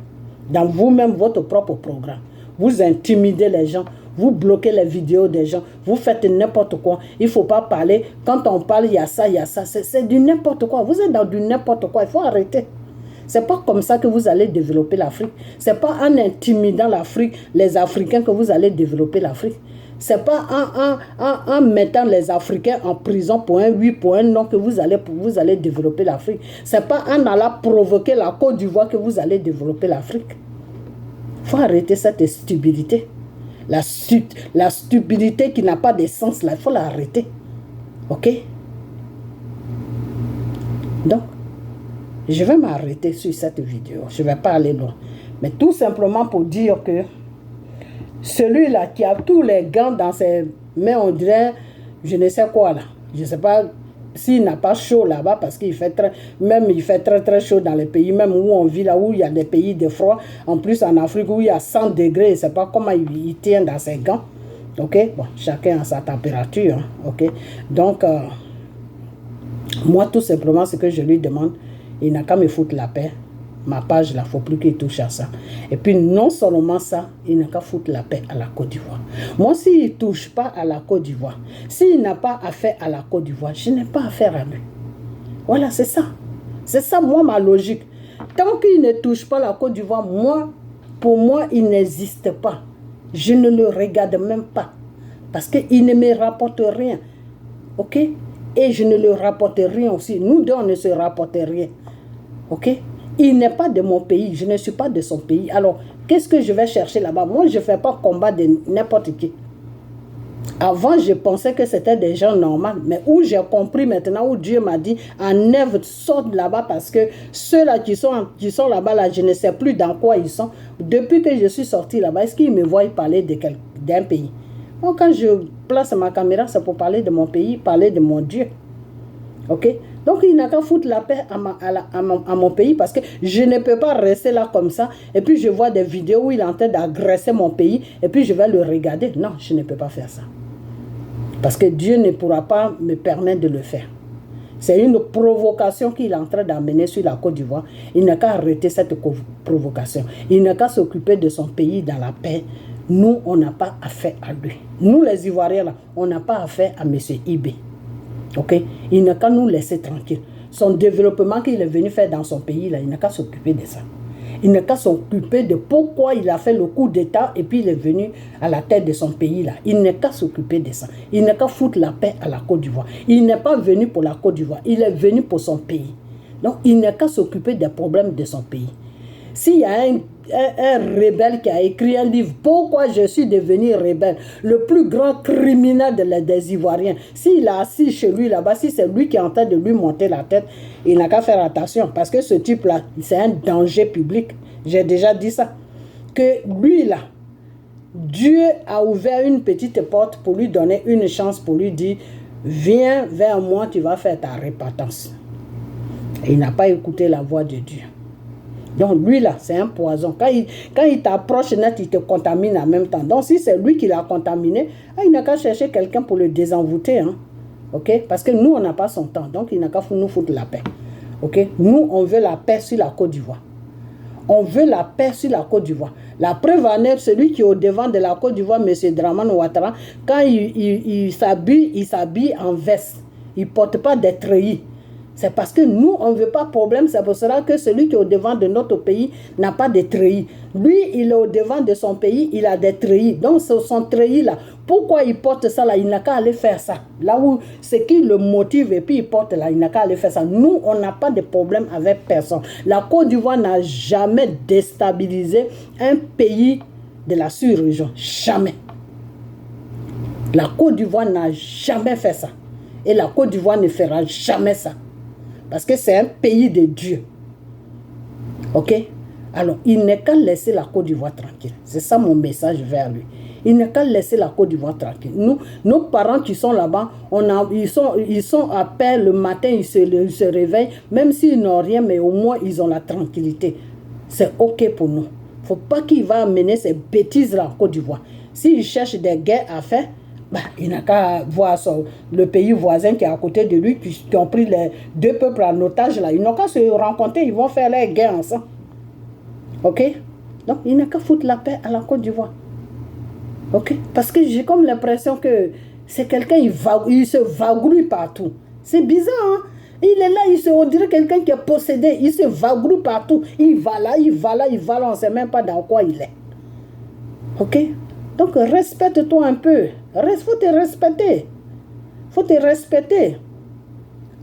Dans vous-même, votre propre programme. Vous intimidez les gens. Vous bloquez les vidéos des gens. Vous faites n'importe quoi. Il ne faut pas parler. Quand on parle, il y a ça, il y a ça. C'est du n'importe quoi. Vous êtes dans du n'importe quoi. Il faut arrêter. Ce n'est pas comme ça que vous allez développer l'Afrique. Ce n'est pas en intimidant l'Afrique, les Africains, que vous allez développer l'Afrique. Ce n'est pas en mettant les Africains en prison pour un oui, pour un non, que vous allez développer l'Afrique. Ce n'est pas en allant provoquer la Côte d'Ivoire que vous allez développer l'Afrique. Il faut arrêter cette stupidité. La stupidité qui n'a pas de sens, là, il faut l'arrêter. Ok? Donc, je vais m'arrêter sur cette vidéo. Je ne vais pas aller loin. Mais tout simplement pour dire que celui-là qui a tous les gants dans ses mains, on dirait, je ne sais quoi là. Je ne sais pas s'il n'a pas chaud là-bas, parce qu'il fait il fait très très chaud dans les pays, même où on vit là, où il y a des pays de froid, en plus en Afrique où il y a 100 degrés, c'est pas comment il tient dans ses gants, ok, bon, chacun a sa température, hein, ok, donc, moi tout simplement ce que je lui demande, il n'a qu'à me foutre la paix. Ma page, il ne faut plus qu'il touche à ça. Et puis, non seulement ça, il n'a qu'à foutre la paix à la Côte d'Ivoire. Moi, s'il ne touche pas à la Côte d'Ivoire, s'il n'a pas affaire à la Côte d'Ivoire, je n'ai pas affaire à lui. Voilà, c'est ça. C'est ça, moi, ma logique. Tant qu'il ne touche pas la Côte d'Ivoire, pour moi, il n'existe pas. Je ne le regarde même pas. Parce qu'il ne me rapporte rien. OK? Et je ne le rapporte rien aussi. Nous deux, on ne se rapporte rien. OK? Il n'est pas de mon pays, je ne suis pas de son pays. Alors, qu'est-ce que je vais chercher là-bas? Moi, je ne fais pas combat de n'importe qui. Avant, je pensais que c'était des gens normaux. Mais où j'ai compris maintenant, où Dieu m'a dit, enlève, saute là-bas parce que ceux-là qui sont là-bas, là, je ne sais plus dans quoi ils sont. Depuis que je suis sorti là-bas, est-ce qu'ils me voient parler d'un pays? Donc, quand je place ma caméra, c'est pour parler de mon pays, parler de mon Dieu. OK? Donc, il n'a qu'à foutre la paix à mon pays parce que je ne peux pas rester là comme ça. Et puis, je vois des vidéos où il est en train d'agresser mon pays et puis je vais le regarder. Non, je ne peux pas faire ça. Parce que Dieu ne pourra pas me permettre de le faire. C'est une provocation qu'il est en train d'amener sur la Côte d'Ivoire. Il n'a qu'à arrêter cette provocation. Il n'a qu'à s'occuper de son pays dans la paix. Nous, on n'a pas affaire à lui. Nous, les Ivoiriens, là, on n'a pas affaire à M. Ibé. Ok, il n'a qu'à nous laisser tranquille. Son développement qu'il est venu faire dans son pays, là, il n'a qu'à s'occuper de ça. Il n'a qu'à s'occuper de pourquoi il a fait le coup d'État et puis il est venu à la tête de son pays. Là. Il n'a qu'à s'occuper de ça. Il n'a qu'à foutre la paix à la Côte d'Ivoire. Il n'est pas venu pour la Côte d'Ivoire. Il est venu pour son pays. Donc, il n'a qu'à s'occuper des problèmes de son pays. S'il y a un rebelle qui a écrit un livre, pourquoi je suis devenu rebelle, le plus grand criminel des Ivoiriens, s'il est assis chez lui là-bas, si c'est lui qui est en train de lui monter la tête, il n'a qu'à faire attention, parce que ce type-là, c'est un danger public. J'ai déjà dit ça. Que lui là, Dieu a ouvert une petite porte pour lui donner une chance, pour lui dire, viens vers moi, tu vas faire ta repentance. Et il n'a pas écouté la voix de Dieu. Donc lui là, c'est un poison. Quand il t'approche net, il te contamine en même temps. Donc si c'est lui qui l'a contaminé, il n'a qu'à chercher quelqu'un pour le désenvoûter. Hein? Okay? Parce que nous, on n'a pas son temps. Donc il n'a qu'à nous foutre la paix. Okay? Nous, on veut la paix sur la Côte d'Ivoire. On veut la paix sur la Côte d'Ivoire. La preuve en est, celui qui est au devant de la Côte d'Ivoire, M. Dramane Ouattara, quand il s'habille en veste. Il ne porte pas des treillis. C'est parce que nous, on ne veut pas de problème. C'est pour cela que celui qui est au devant de notre pays n'a pas de treillis. Lui, il est au devant de son pays, il a des treillis. Donc, son treillis là, pourquoi il porte ça là? Il n'a qu'à aller faire ça. Là où c'est qui le motive et puis il porte là, il n'a qu'à aller faire ça. Nous, on n'a pas de problème avec personne. La Côte d'Ivoire n'a jamais déstabilisé un pays de la sous-région. Jamais. La Côte d'Ivoire n'a jamais fait ça. Et la Côte d'Ivoire ne fera jamais ça. Parce que c'est un pays de Dieu. Ok? Alors, il n'est qu'à laisser la Côte d'Ivoire tranquille. C'est ça mon message vers lui. Il n'est qu'à laisser la Côte d'Ivoire tranquille. Nous, nos parents qui sont là-bas, ils sont à paix le matin, ils se réveillent, même s'ils n'ont rien, mais au moins ils ont la tranquillité. C'est ok pour nous. Il ne faut pas qu'il va amener ces bêtises-là en Côte d'Ivoire. S'il cherche des guerres à faire, il n'a qu'à voir le pays voisin qui est à côté de lui, qui ont pris les deux peuples en otage. Là. Ils n'ont qu'à se rencontrer, ils vont faire leur guerre ensemble. Ok? Donc, il n'a qu'à foutre la paix à la Côte d'Ivoire. Ok? Parce que j'ai comme l'impression que c'est quelqu'un, il se vagrouille partout. C'est bizarre, hein? Il est là, on dirait quelqu'un qui est possédé. Il se vagrouille partout. Il va là, il va là, il va là. On ne sait même pas dans quoi il est. Ok? Donc, respecte-toi un peu. Faut te respecter. Faut te respecter.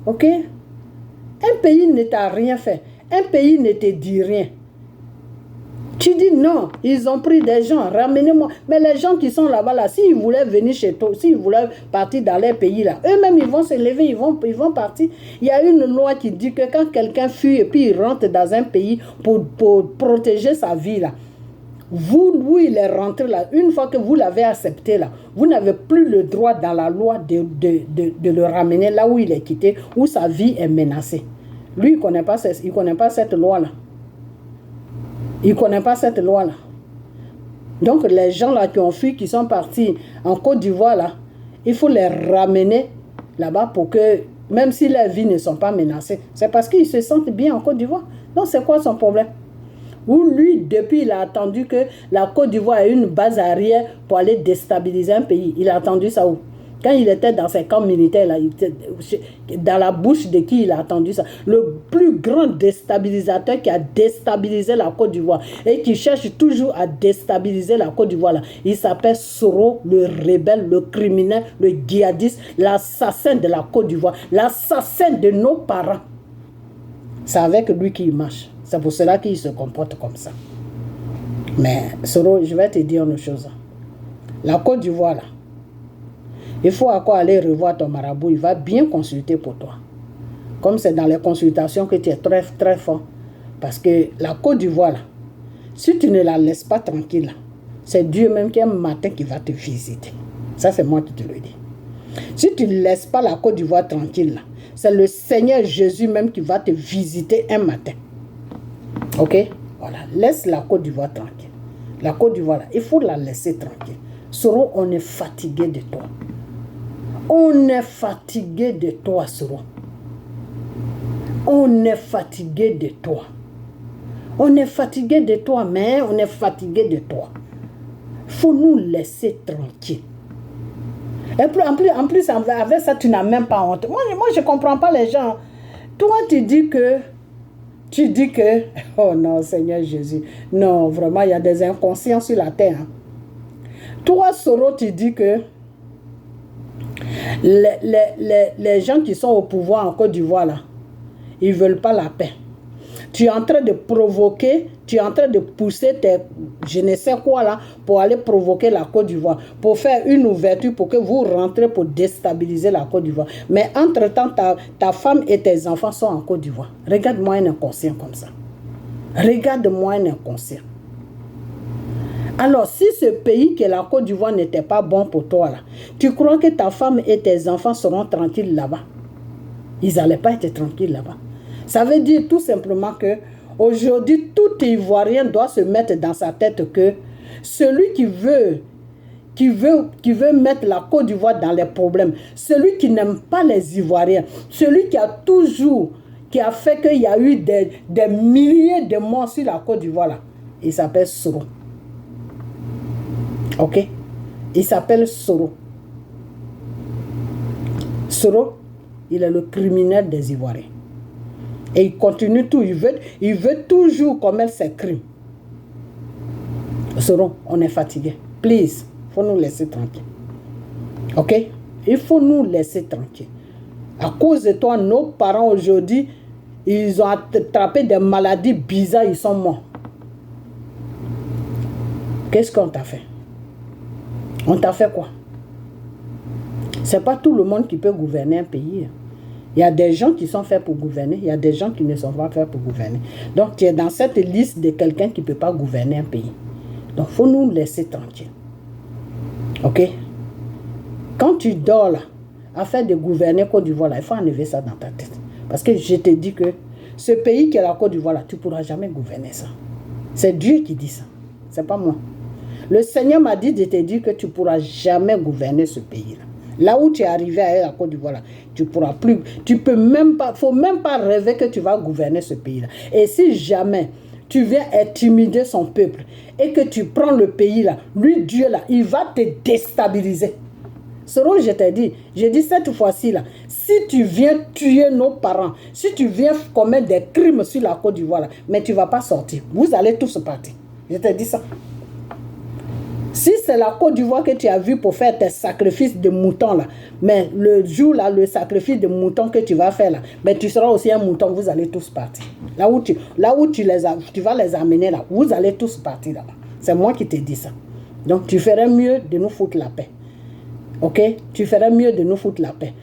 Ok? Un pays ne t'a rien fait. Un pays ne te dit rien. Tu dis non, ils ont pris des gens, ramenez-moi. Mais les gens qui sont là-bas, là, s'ils voulaient venir chez toi, s'ils voulaient partir dans leur pays, là, eux-mêmes, ils vont se lever, ils vont partir. Il y a une loi qui dit que quand quelqu'un fuit et puis il rentre dans un pays pour protéger sa vie, là, Où il est rentré là, une fois que vous l'avez accepté là, vous n'avez plus le droit dans la loi de le ramener là où il est quitté, où sa vie est menacée. Lui, il ne connaît pas cette loi-là. Il ne connaît pas cette loi-là. Donc, les gens là qui ont fui, qui sont partis en Côte d'Ivoire là, il faut les ramener là-bas pour que, même si leurs vies ne sont pas menacées, c'est parce qu'ils se sentent bien en Côte d'Ivoire. Donc, c'est quoi son problème? Ou lui, depuis, il a attendu que la Côte d'Ivoire ait une base arrière pour aller déstabiliser un pays. Il a attendu ça où? Quand il était dans ses camps militaires, là, dans la bouche de qui il a attendu ça? Le plus grand déstabilisateur qui a déstabilisé la Côte d'Ivoire et qui cherche toujours à déstabiliser la Côte d'Ivoire, il s'appelle Soro, le rebelle, le criminel, le djihadiste, l'assassin de la Côte d'Ivoire, l'assassin de nos parents. C'est avec lui qu'il marche. C'est pour cela qu'il se comporte comme ça. Mais Soro, je vais te dire une chose. La Côte d'Ivoire, là, il faut encore aller revoir ton marabout. Il va bien consulter pour toi. Comme c'est dans les consultations que tu es très, très fort. Parce que la Côte d'Ivoire, là, si tu ne la laisses pas tranquille, c'est Dieu même qui un matin qui va te visiter. Ça, c'est moi qui te le dis. Si tu ne laisses pas la Côte d'Ivoire tranquille, là, c'est le Seigneur Jésus même qui va te visiter un matin. Ok? Voilà. Laisse la Côte d'Ivoire tranquille. La Côte d'Ivoire, là, il faut la laisser tranquille. Soro, on est fatigué de toi. On est fatigué de toi, Soro. On est fatigué de toi. On est fatigué de toi, mais on est fatigué de toi. Il faut nous laisser tranquille. Et puis, en plus, avec ça, tu n'as même pas honte. Moi je ne comprends pas les gens. Toi, tu dis que, oh non, Seigneur Jésus. Non, vraiment, il y a des inconscients sur la terre. Hein. Toi, Soro, tu dis que les gens qui sont au pouvoir en Côte d'Ivoire, là, ils ne veulent pas la paix. Tu es en train de provoquer, tu es en train de pousser tes je ne sais quoi là pour aller provoquer la Côte d'Ivoire, pour faire une ouverture pour que vous rentrez pour déstabiliser la Côte d'Ivoire. Mais entre-temps, ta femme et tes enfants sont en Côte d'Ivoire. Regarde-moi un inconscient comme ça. Regarde-moi un inconscient. Alors, si ce pays que la Côte d'Ivoire n'était pas bon pour toi, là, tu crois que ta femme et tes enfants seront tranquilles là-bas? Ils n'allaient pas être tranquilles là-bas. Ça veut dire tout simplement que aujourd'hui, tout Ivoirien doit se mettre dans sa tête que celui qui veut mettre la Côte d'Ivoire dans les problèmes, celui qui n'aime pas les Ivoiriens, celui qui a fait qu'il y a eu des milliers de morts sur la Côte d'Ivoire, là, il s'appelle Soro. Ok? Il s'appelle Soro. Soro, il est le criminel des Ivoiriens. Et il continue tout. Il veut toujours commettre ses crimes. Soro, on est fatigué. Please, il faut nous laisser tranquille. Ok? Il faut nous laisser tranquille. À cause de toi, nos parents aujourd'hui, ils ont attrapé des maladies bizarres, ils sont morts. Qu'est-ce qu'on t'a fait? On t'a fait quoi? C'est pas tout le monde qui peut gouverner un pays. Il y a des gens qui sont faits pour gouverner, il y a des gens qui ne sont pas faits pour gouverner. Donc, tu es dans cette liste de quelqu'un qui ne peut pas gouverner un pays. Donc, il faut nous laisser tranquille. Ok? Quand tu dors là, afin de gouverner Côte d'Ivoire, il faut enlever ça dans ta tête. Parce que je te dis que ce pays qui est la Côte d'Ivoire, là, tu ne pourras jamais gouverner ça. C'est Dieu qui dit ça. Ce n'est pas moi. Le Seigneur m'a dit de te dire que tu ne pourras jamais gouverner ce pays-là. Là où tu es arrivé à la Côte d'Ivoire, tu ne pourras plus. Tu peux même pas, faut même pas rêver que tu vas gouverner ce pays-là. Et si jamais tu viens intimider son peuple et que tu prends le pays-là, lui, Dieu, là, il va te déstabiliser. Soro, je t'ai dit, j'ai dit cette fois-ci, là, si tu viens tuer nos parents, si tu viens commettre des crimes sur la Côte d'Ivoire, là, mais tu ne vas pas sortir. Vous allez tous partir. Je t'ai dit ça. Si c'est la Côte d'Ivoire que tu as vu pour faire tes sacrifices de moutons là, mais le jour là, le sacrifice de moutons que tu vas faire là, mais tu seras aussi un mouton, vous allez tous partir. Là où tu vas les amener là, vous allez tous partir là-bas. C'est moi qui te dis ça. Donc tu ferais mieux de nous foutre la paix. Ok? Tu ferais mieux de nous foutre la paix.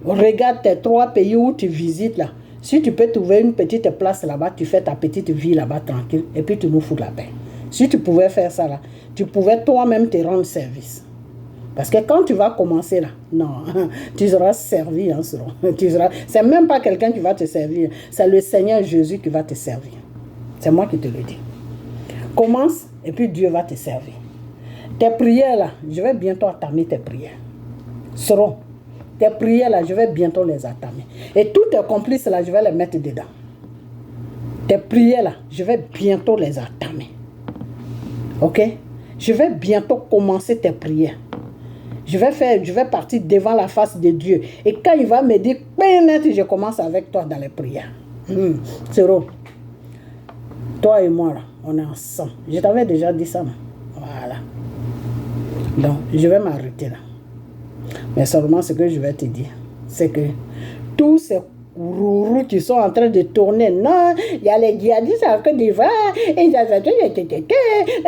Regarde tes 3 pays où tu visites là. Si tu peux trouver une petite place là-bas, tu fais ta petite vie là-bas tranquille et puis tu nous fous la paix. Si tu pouvais faire ça là, tu pouvais toi-même te rendre service. Parce que quand tu vas commencer là, non, tu seras servi en ce moment. C'est même pas quelqu'un qui va te servir, c'est le Seigneur Jésus qui va te servir. C'est moi qui te le dis. Commence et puis Dieu va te servir. Tes prières là, je vais bientôt entamer tes prières. Seront. Tes prières là, je vais bientôt les entamer. Et tous tes complices là, je vais les mettre dedans. Tes prières là, je vais bientôt les entamer. Ok? Je vais bientôt commencer tes prières. Je vais partir devant la face de Dieu. Et quand il va me dire, je commence avec toi dans les prières. Sero, toi et moi, là, on est ensemble. Je t'avais déjà dit ça. Non? Voilà. Donc, je vais m'arrêter là. Mais seulement ce que je vais te dire, c'est que tous ces rourous qui sont en train de tourner, non, il y a les djihadistes en Côte d'Ivoire, et il y a la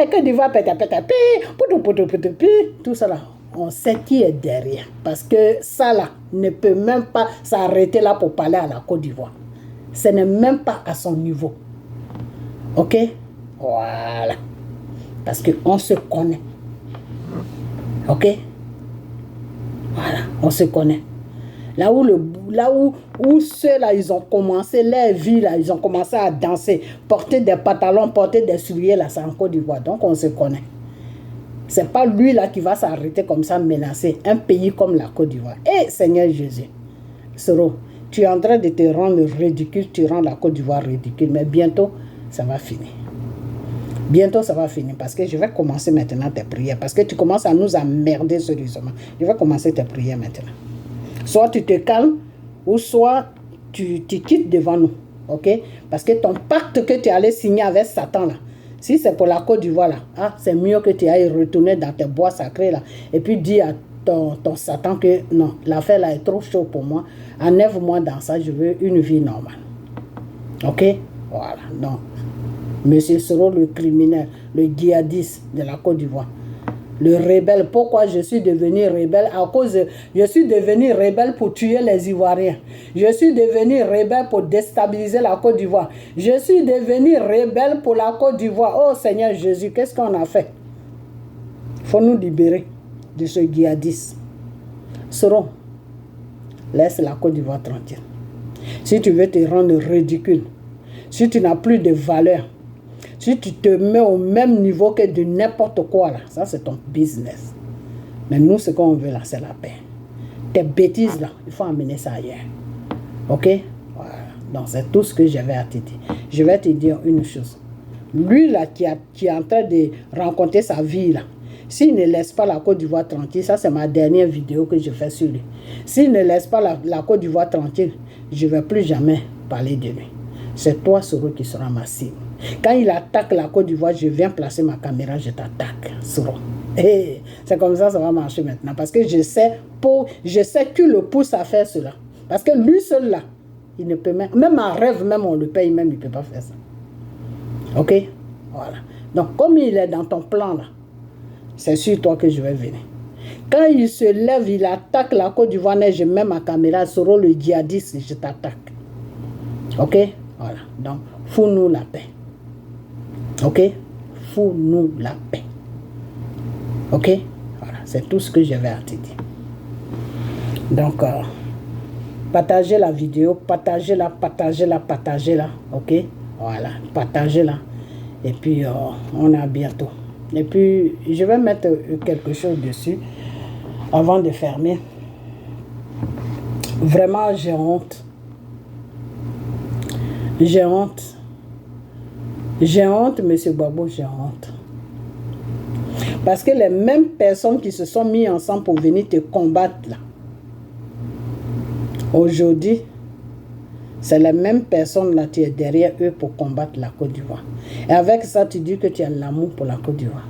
Côte d'Ivoire, tout ça là. On sait qui est derrière. Parce que ça là ne peut même pas s'arrêter là pour parler à la Côte d'Ivoire. Ce n'est même pas à son niveau. Ok? Voilà. Parce qu'on se connaît. Ok? Voilà, on se connaît. Là où ceux-là, ils ont commencé leur vie, là, ils ont commencé à danser, porter des pantalons, porter des souliers, là, c'est en Côte d'Ivoire. Donc on se connaît. C'est pas lui là qui va s'arrêter comme ça, menacer un pays comme la Côte d'Ivoire. Et Seigneur Jésus, Sero, tu es en train de te rendre ridicule, tu rends la Côte d'Ivoire ridicule, mais bientôt, ça va finir. Bientôt, ça va finir parce que je vais commencer maintenant tes prières. Parce que tu commences à nous emmerder sérieusement. Je vais commencer tes prières maintenant. Soit tu te calmes, ou soit tu quittes devant nous. Ok? Parce que ton pacte que tu allais signer avec Satan là, si c'est pour la Côte d'Ivoire là, c'est mieux que tu ailles retourner dans tes bois sacrés là et puis dire à ton Satan que non, l'affaire là est trop chaude pour moi. Enlève-moi dans ça, je veux une vie normale. Ok? Voilà. Donc, Monsieur Sero, le criminel, le djihadiste de la Côte d'Ivoire, le rebelle. Pourquoi je suis devenu rebelle? À cause de, je suis devenu rebelle pour tuer les Ivoiriens. Je suis devenu rebelle pour déstabiliser la Côte d'Ivoire. Je suis devenu rebelle pour la Côte d'Ivoire. Oh Seigneur Jésus, qu'est-ce qu'on a fait? Il faut nous libérer de ce djihadiste. Sero, laisse la Côte d'Ivoire tranquille. Si tu veux te rendre ridicule, si tu n'as plus de valeur, si tu te mets au même niveau que de n'importe quoi, là, ça c'est ton business. Mais nous, ce qu'on veut là, c'est la paix. Tes bêtises là, il faut amener ça ailleurs. Ok? Voilà. Donc c'est tout ce que j'avais à te dire. Je vais te dire une chose. Lui là qui est en train de rencontrer sa vie là, s'il ne laisse pas la Côte d'Ivoire tranquille, ça c'est ma dernière vidéo que je fais sur lui. S'il ne laisse pas la Côte d'Ivoire tranquille, je ne vais plus jamais parler de lui. C'est toi, Sero, qui sera ma cible. Quand il attaque la Côte d'Ivoire, je viens placer ma caméra, je t'attaque, Sero. Et c'est comme ça va marcher maintenant. Parce que je sais que le pousse à faire cela. Parce que lui seul là, il ne peut même en rêve, même on le paye, même il ne peut pas faire ça. Ok? Voilà. Donc comme il est dans ton plan là, c'est sur toi que je vais venir. Quand il se lève, il attaque la Côte d'Ivoire, je mets ma caméra, Sero le djihadiste, je t'attaque. Ok? Voilà. Donc, fous-nous la paix. Ok? Fous-nous la paix. Ok? Voilà. C'est tout ce que j'avais à te dire. Donc, partagez la vidéo, partagez-la. Ok? Voilà. Partagez-la. Et puis, on est à bientôt. Et puis, je vais mettre quelque chose dessus avant de fermer. Vraiment, j'ai honte. J'ai honte. J'ai honte, monsieur Gbagbo, j'ai honte. Parce que les mêmes personnes qui se sont mis ensemble pour venir te combattre là, aujourd'hui, c'est les mêmes personnes là qui sont derrière eux pour combattre la Côte d'Ivoire. Et avec ça, tu dis que tu as l'amour pour la Côte d'Ivoire.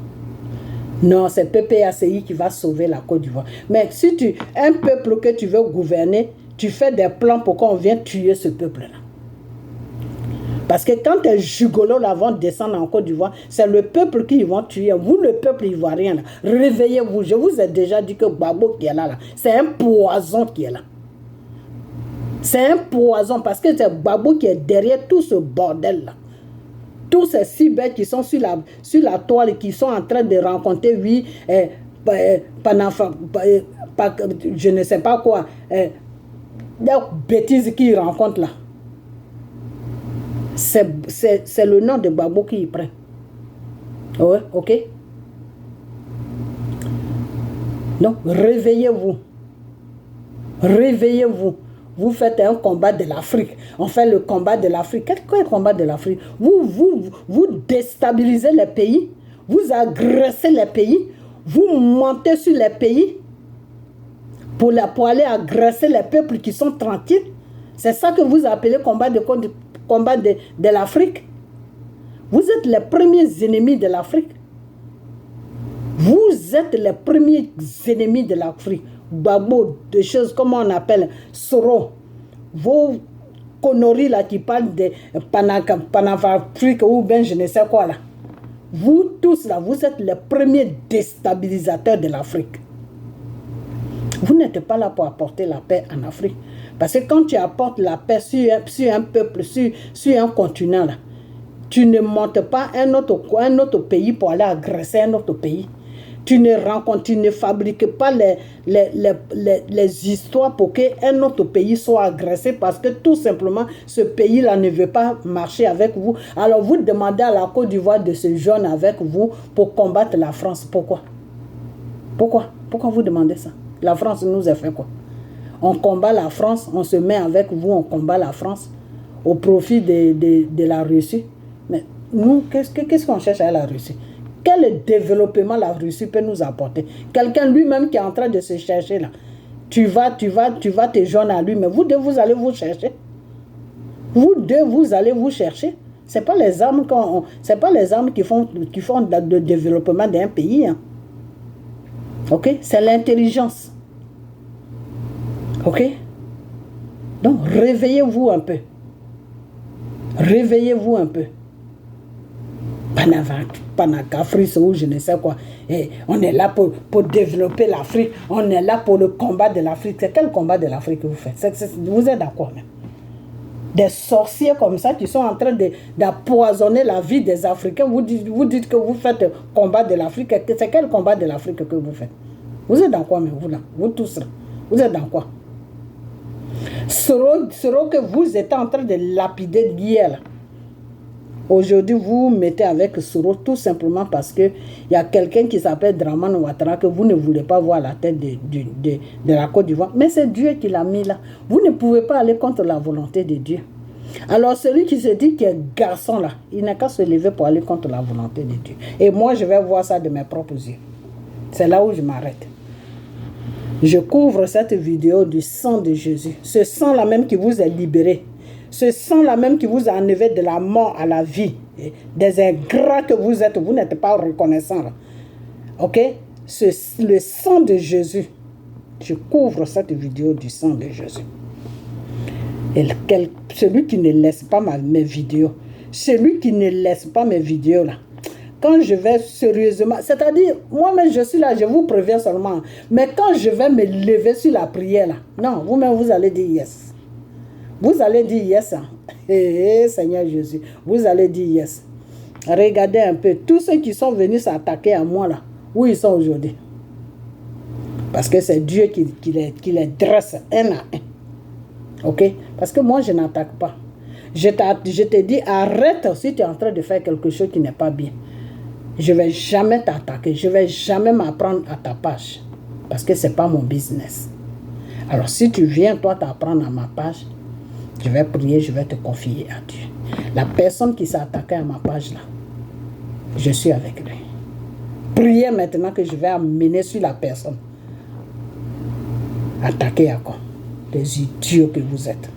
Non, c'est PPACI qui va sauver la Côte d'Ivoire. Mais si un peuple que tu veux gouverner, tu fais des plans pour qu'on vienne tuer ce peuple-là. Parce que quand les gigolos là vont descendre en Côte d'Ivoire, c'est le peuple qui vont tuer. Vous, le peuple ivoirien, là, réveillez-vous. Je vous ai déjà dit que Gbagbo qui est là, c'est un poison qui est là. C'est un poison parce que c'est Gbagbo qui est derrière tout ce bordel-là. tous ces cyber qui sont sur la toile et qui sont en train de rencontrer, oui, je ne sais pas quoi, des bêtises qu'ils rencontrent là. C'est le nom de Gbagbo qui y prend. Ouais, ok? Donc, réveillez-vous. Réveillez-vous. Vous faites un combat de l'Afrique. On fait le combat de l'Afrique. Qu'est-ce que le combat de l'Afrique? Vous déstabilisez les pays. Vous agressez les pays. Vous montez sur les pays pour aller agresser les peuples qui sont tranquilles. C'est ça que vous appelez combat de l'Afrique. Vous êtes les premiers ennemis de l'Afrique. Vous êtes les premiers ennemis de l'Afrique. Gbagbo, des choses comme on appelle Soro. Vos conneries là qui parlent de Panafrique ou bien je ne sais quoi là. Vous tous là, vous êtes les premiers déstabilisateurs de l'Afrique. Vous n'êtes pas là pour apporter la paix en Afrique. Parce que quand tu apportes la paix sur un peuple, sur un continent là, tu ne montes pas un autre pays pour aller agresser un autre pays. Tu ne fabriques pas les histoires pour qu'un autre pays soit agressé parce que tout simplement, ce pays-là ne veut pas marcher avec vous. Alors vous demandez à la Côte d'Ivoire de se joindre avec vous pour combattre la France. Pourquoi? Pourquoi vous demandez ça? La France nous a fait quoi? On combat la France, on se met avec vous, on combat la France au profit de la Russie. Mais nous, qu'est-ce qu'on cherche à la Russie? Quel développement la Russie peut nous apporter? Quelqu'un lui-même qui est en train de se chercher là. Tu vas te joindre à lui, mais vous deux, vous allez vous chercher. Vous deux, vous allez vous chercher. Ce n'est pas les armes qui font le développement d'un pays. Hein. Ok? C'est l'intelligence. Ok? Donc, réveillez-vous un peu. Réveillez-vous un peu. Panafrique ou je ne sais quoi. Et on est là pour développer l'Afrique. On est là pour le combat de l'Afrique. C'est quel combat de l'Afrique que vous faites? Vous êtes d'accord même? Des sorciers comme ça qui sont en train d'empoisonner la vie des Africains. Vous dites que vous faites le combat de l'Afrique. C'est quel combat de l'Afrique que vous faites? Vous êtes dans quoi même vous là? Vous tous là? Vous êtes dans quoi? Soro que vous êtes en train de lapider hier là. Aujourd'hui, vous mettez avec Soro tout simplement parce qu'il y a quelqu'un qui s'appelle Dramane Ouattara que vous ne voulez pas voir à la tête de la Côte d'Ivoire. Mais c'est Dieu qui l'a mis là. Vous ne pouvez pas aller contre la volonté de Dieu. Alors celui qui se dit qu'il est garçon là, il n'a qu'à se lever pour aller contre la volonté de Dieu. Et moi, je vais voir ça de mes propres yeux. C'est là où je m'arrête. Je couvre cette vidéo du sang de Jésus. Ce sang-là même qui vous a libéré. Ce sang-là même qui vous a enlevé de la mort à la vie. Des ingrats que vous êtes, vous n'êtes pas reconnaissant. Là. Ok? Le sang de Jésus. Je couvre cette vidéo du sang de Jésus. Et celui qui ne laisse pas mes vidéos, celui qui ne laisse pas mes vidéos là, quand je vais sérieusement, c'est-à-dire, moi-même je suis là, je vous préviens seulement, mais quand je vais me lever sur la prière là, non, vous-même vous allez dire yes. Vous allez dire yes. Hein? Seigneur Jésus, vous allez dire yes. Regardez un peu, tous ceux qui sont venus s'attaquer à moi là, où ils sont aujourd'hui? Parce que c'est Dieu qui les dresse un à un. Ok? Parce que moi je n'attaque pas. Je te dis, arrête si tu es en train de faire quelque chose qui n'est pas bien. Je ne vais jamais t'attaquer. Je ne vais jamais m'apprendre à ta page. Parce que ce n'est pas mon business. Alors si tu viens, toi, t'apprendre à ma page, je vais prier, je vais te confier à Dieu. La personne qui s'est attaquée à ma page là, je suis avec lui. Priez maintenant que je vais amener sur la personne. Attaquez à quoi? Les idiots que vous êtes.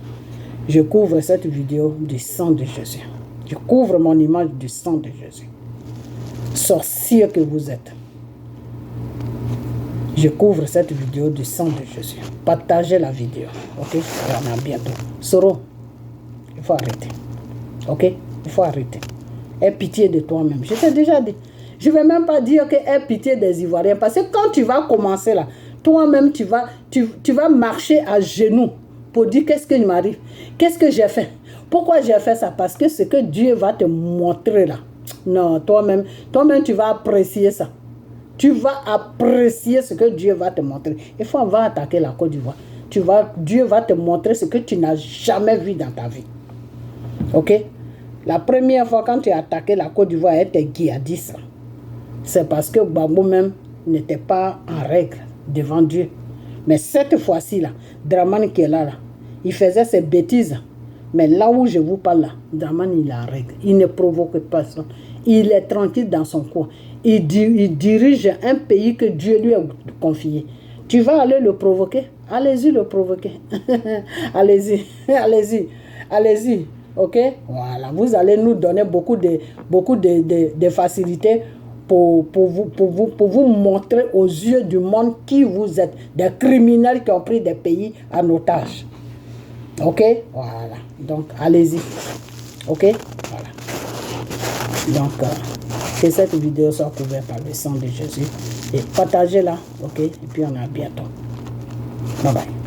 Je couvre cette vidéo du sang de Jésus. Je couvre mon image du sang de Jésus. Sorciers que vous êtes. Je couvre cette vidéo du sang de Jésus. Partagez la vidéo. Ok? On a bientôt. Soro, il faut arrêter. Ok? Il faut arrêter. Aie pitié de toi-même. Je t'ai déjà dit. Je ne vais même pas dire que aie pitié des Ivoiriens. Parce que quand tu vas commencer là, toi-même, tu vas marcher à genoux pour dire qu'est-ce qui m'arrive, qu'est-ce que j'ai fait. Pourquoi j'ai fait ça? Parce que ce que Dieu va te montrer là. Non, toi-même, tu vas apprécier ça. Tu vas apprécier ce que Dieu va te montrer. Il faut avoir attaqué la Côte d'Ivoire. Dieu va te montrer ce que tu n'as jamais vu dans ta vie. Ok? La première fois quand tu as attaqué la Côte d'Ivoire, elle était djihadiste. C'est parce que Gbagbo même n'était pas en règle devant Dieu. Mais cette fois-ci là, Dramane qui est là, il faisait ses bêtises. Mais là où je vous parle là, Dramane il est en règle. Il ne provoque personne. Il est tranquille dans son coin. Il dirige un pays que Dieu lui a confié. Tu vas aller le provoquer? Allez-y le provoquer. Allez-y, allez-y, allez-y. Ok? Voilà, vous allez nous donner beaucoup de facilités pour vous montrer aux yeux du monde qui vous êtes. Des criminels qui ont pris des pays en otage. Ok? Voilà. Donc, allez-y. Ok? Voilà. Donc, que cette vidéo soit couverte par le sang de Jésus. Et partagez-la. Ok? Et puis, on a bientôt. Bye bye.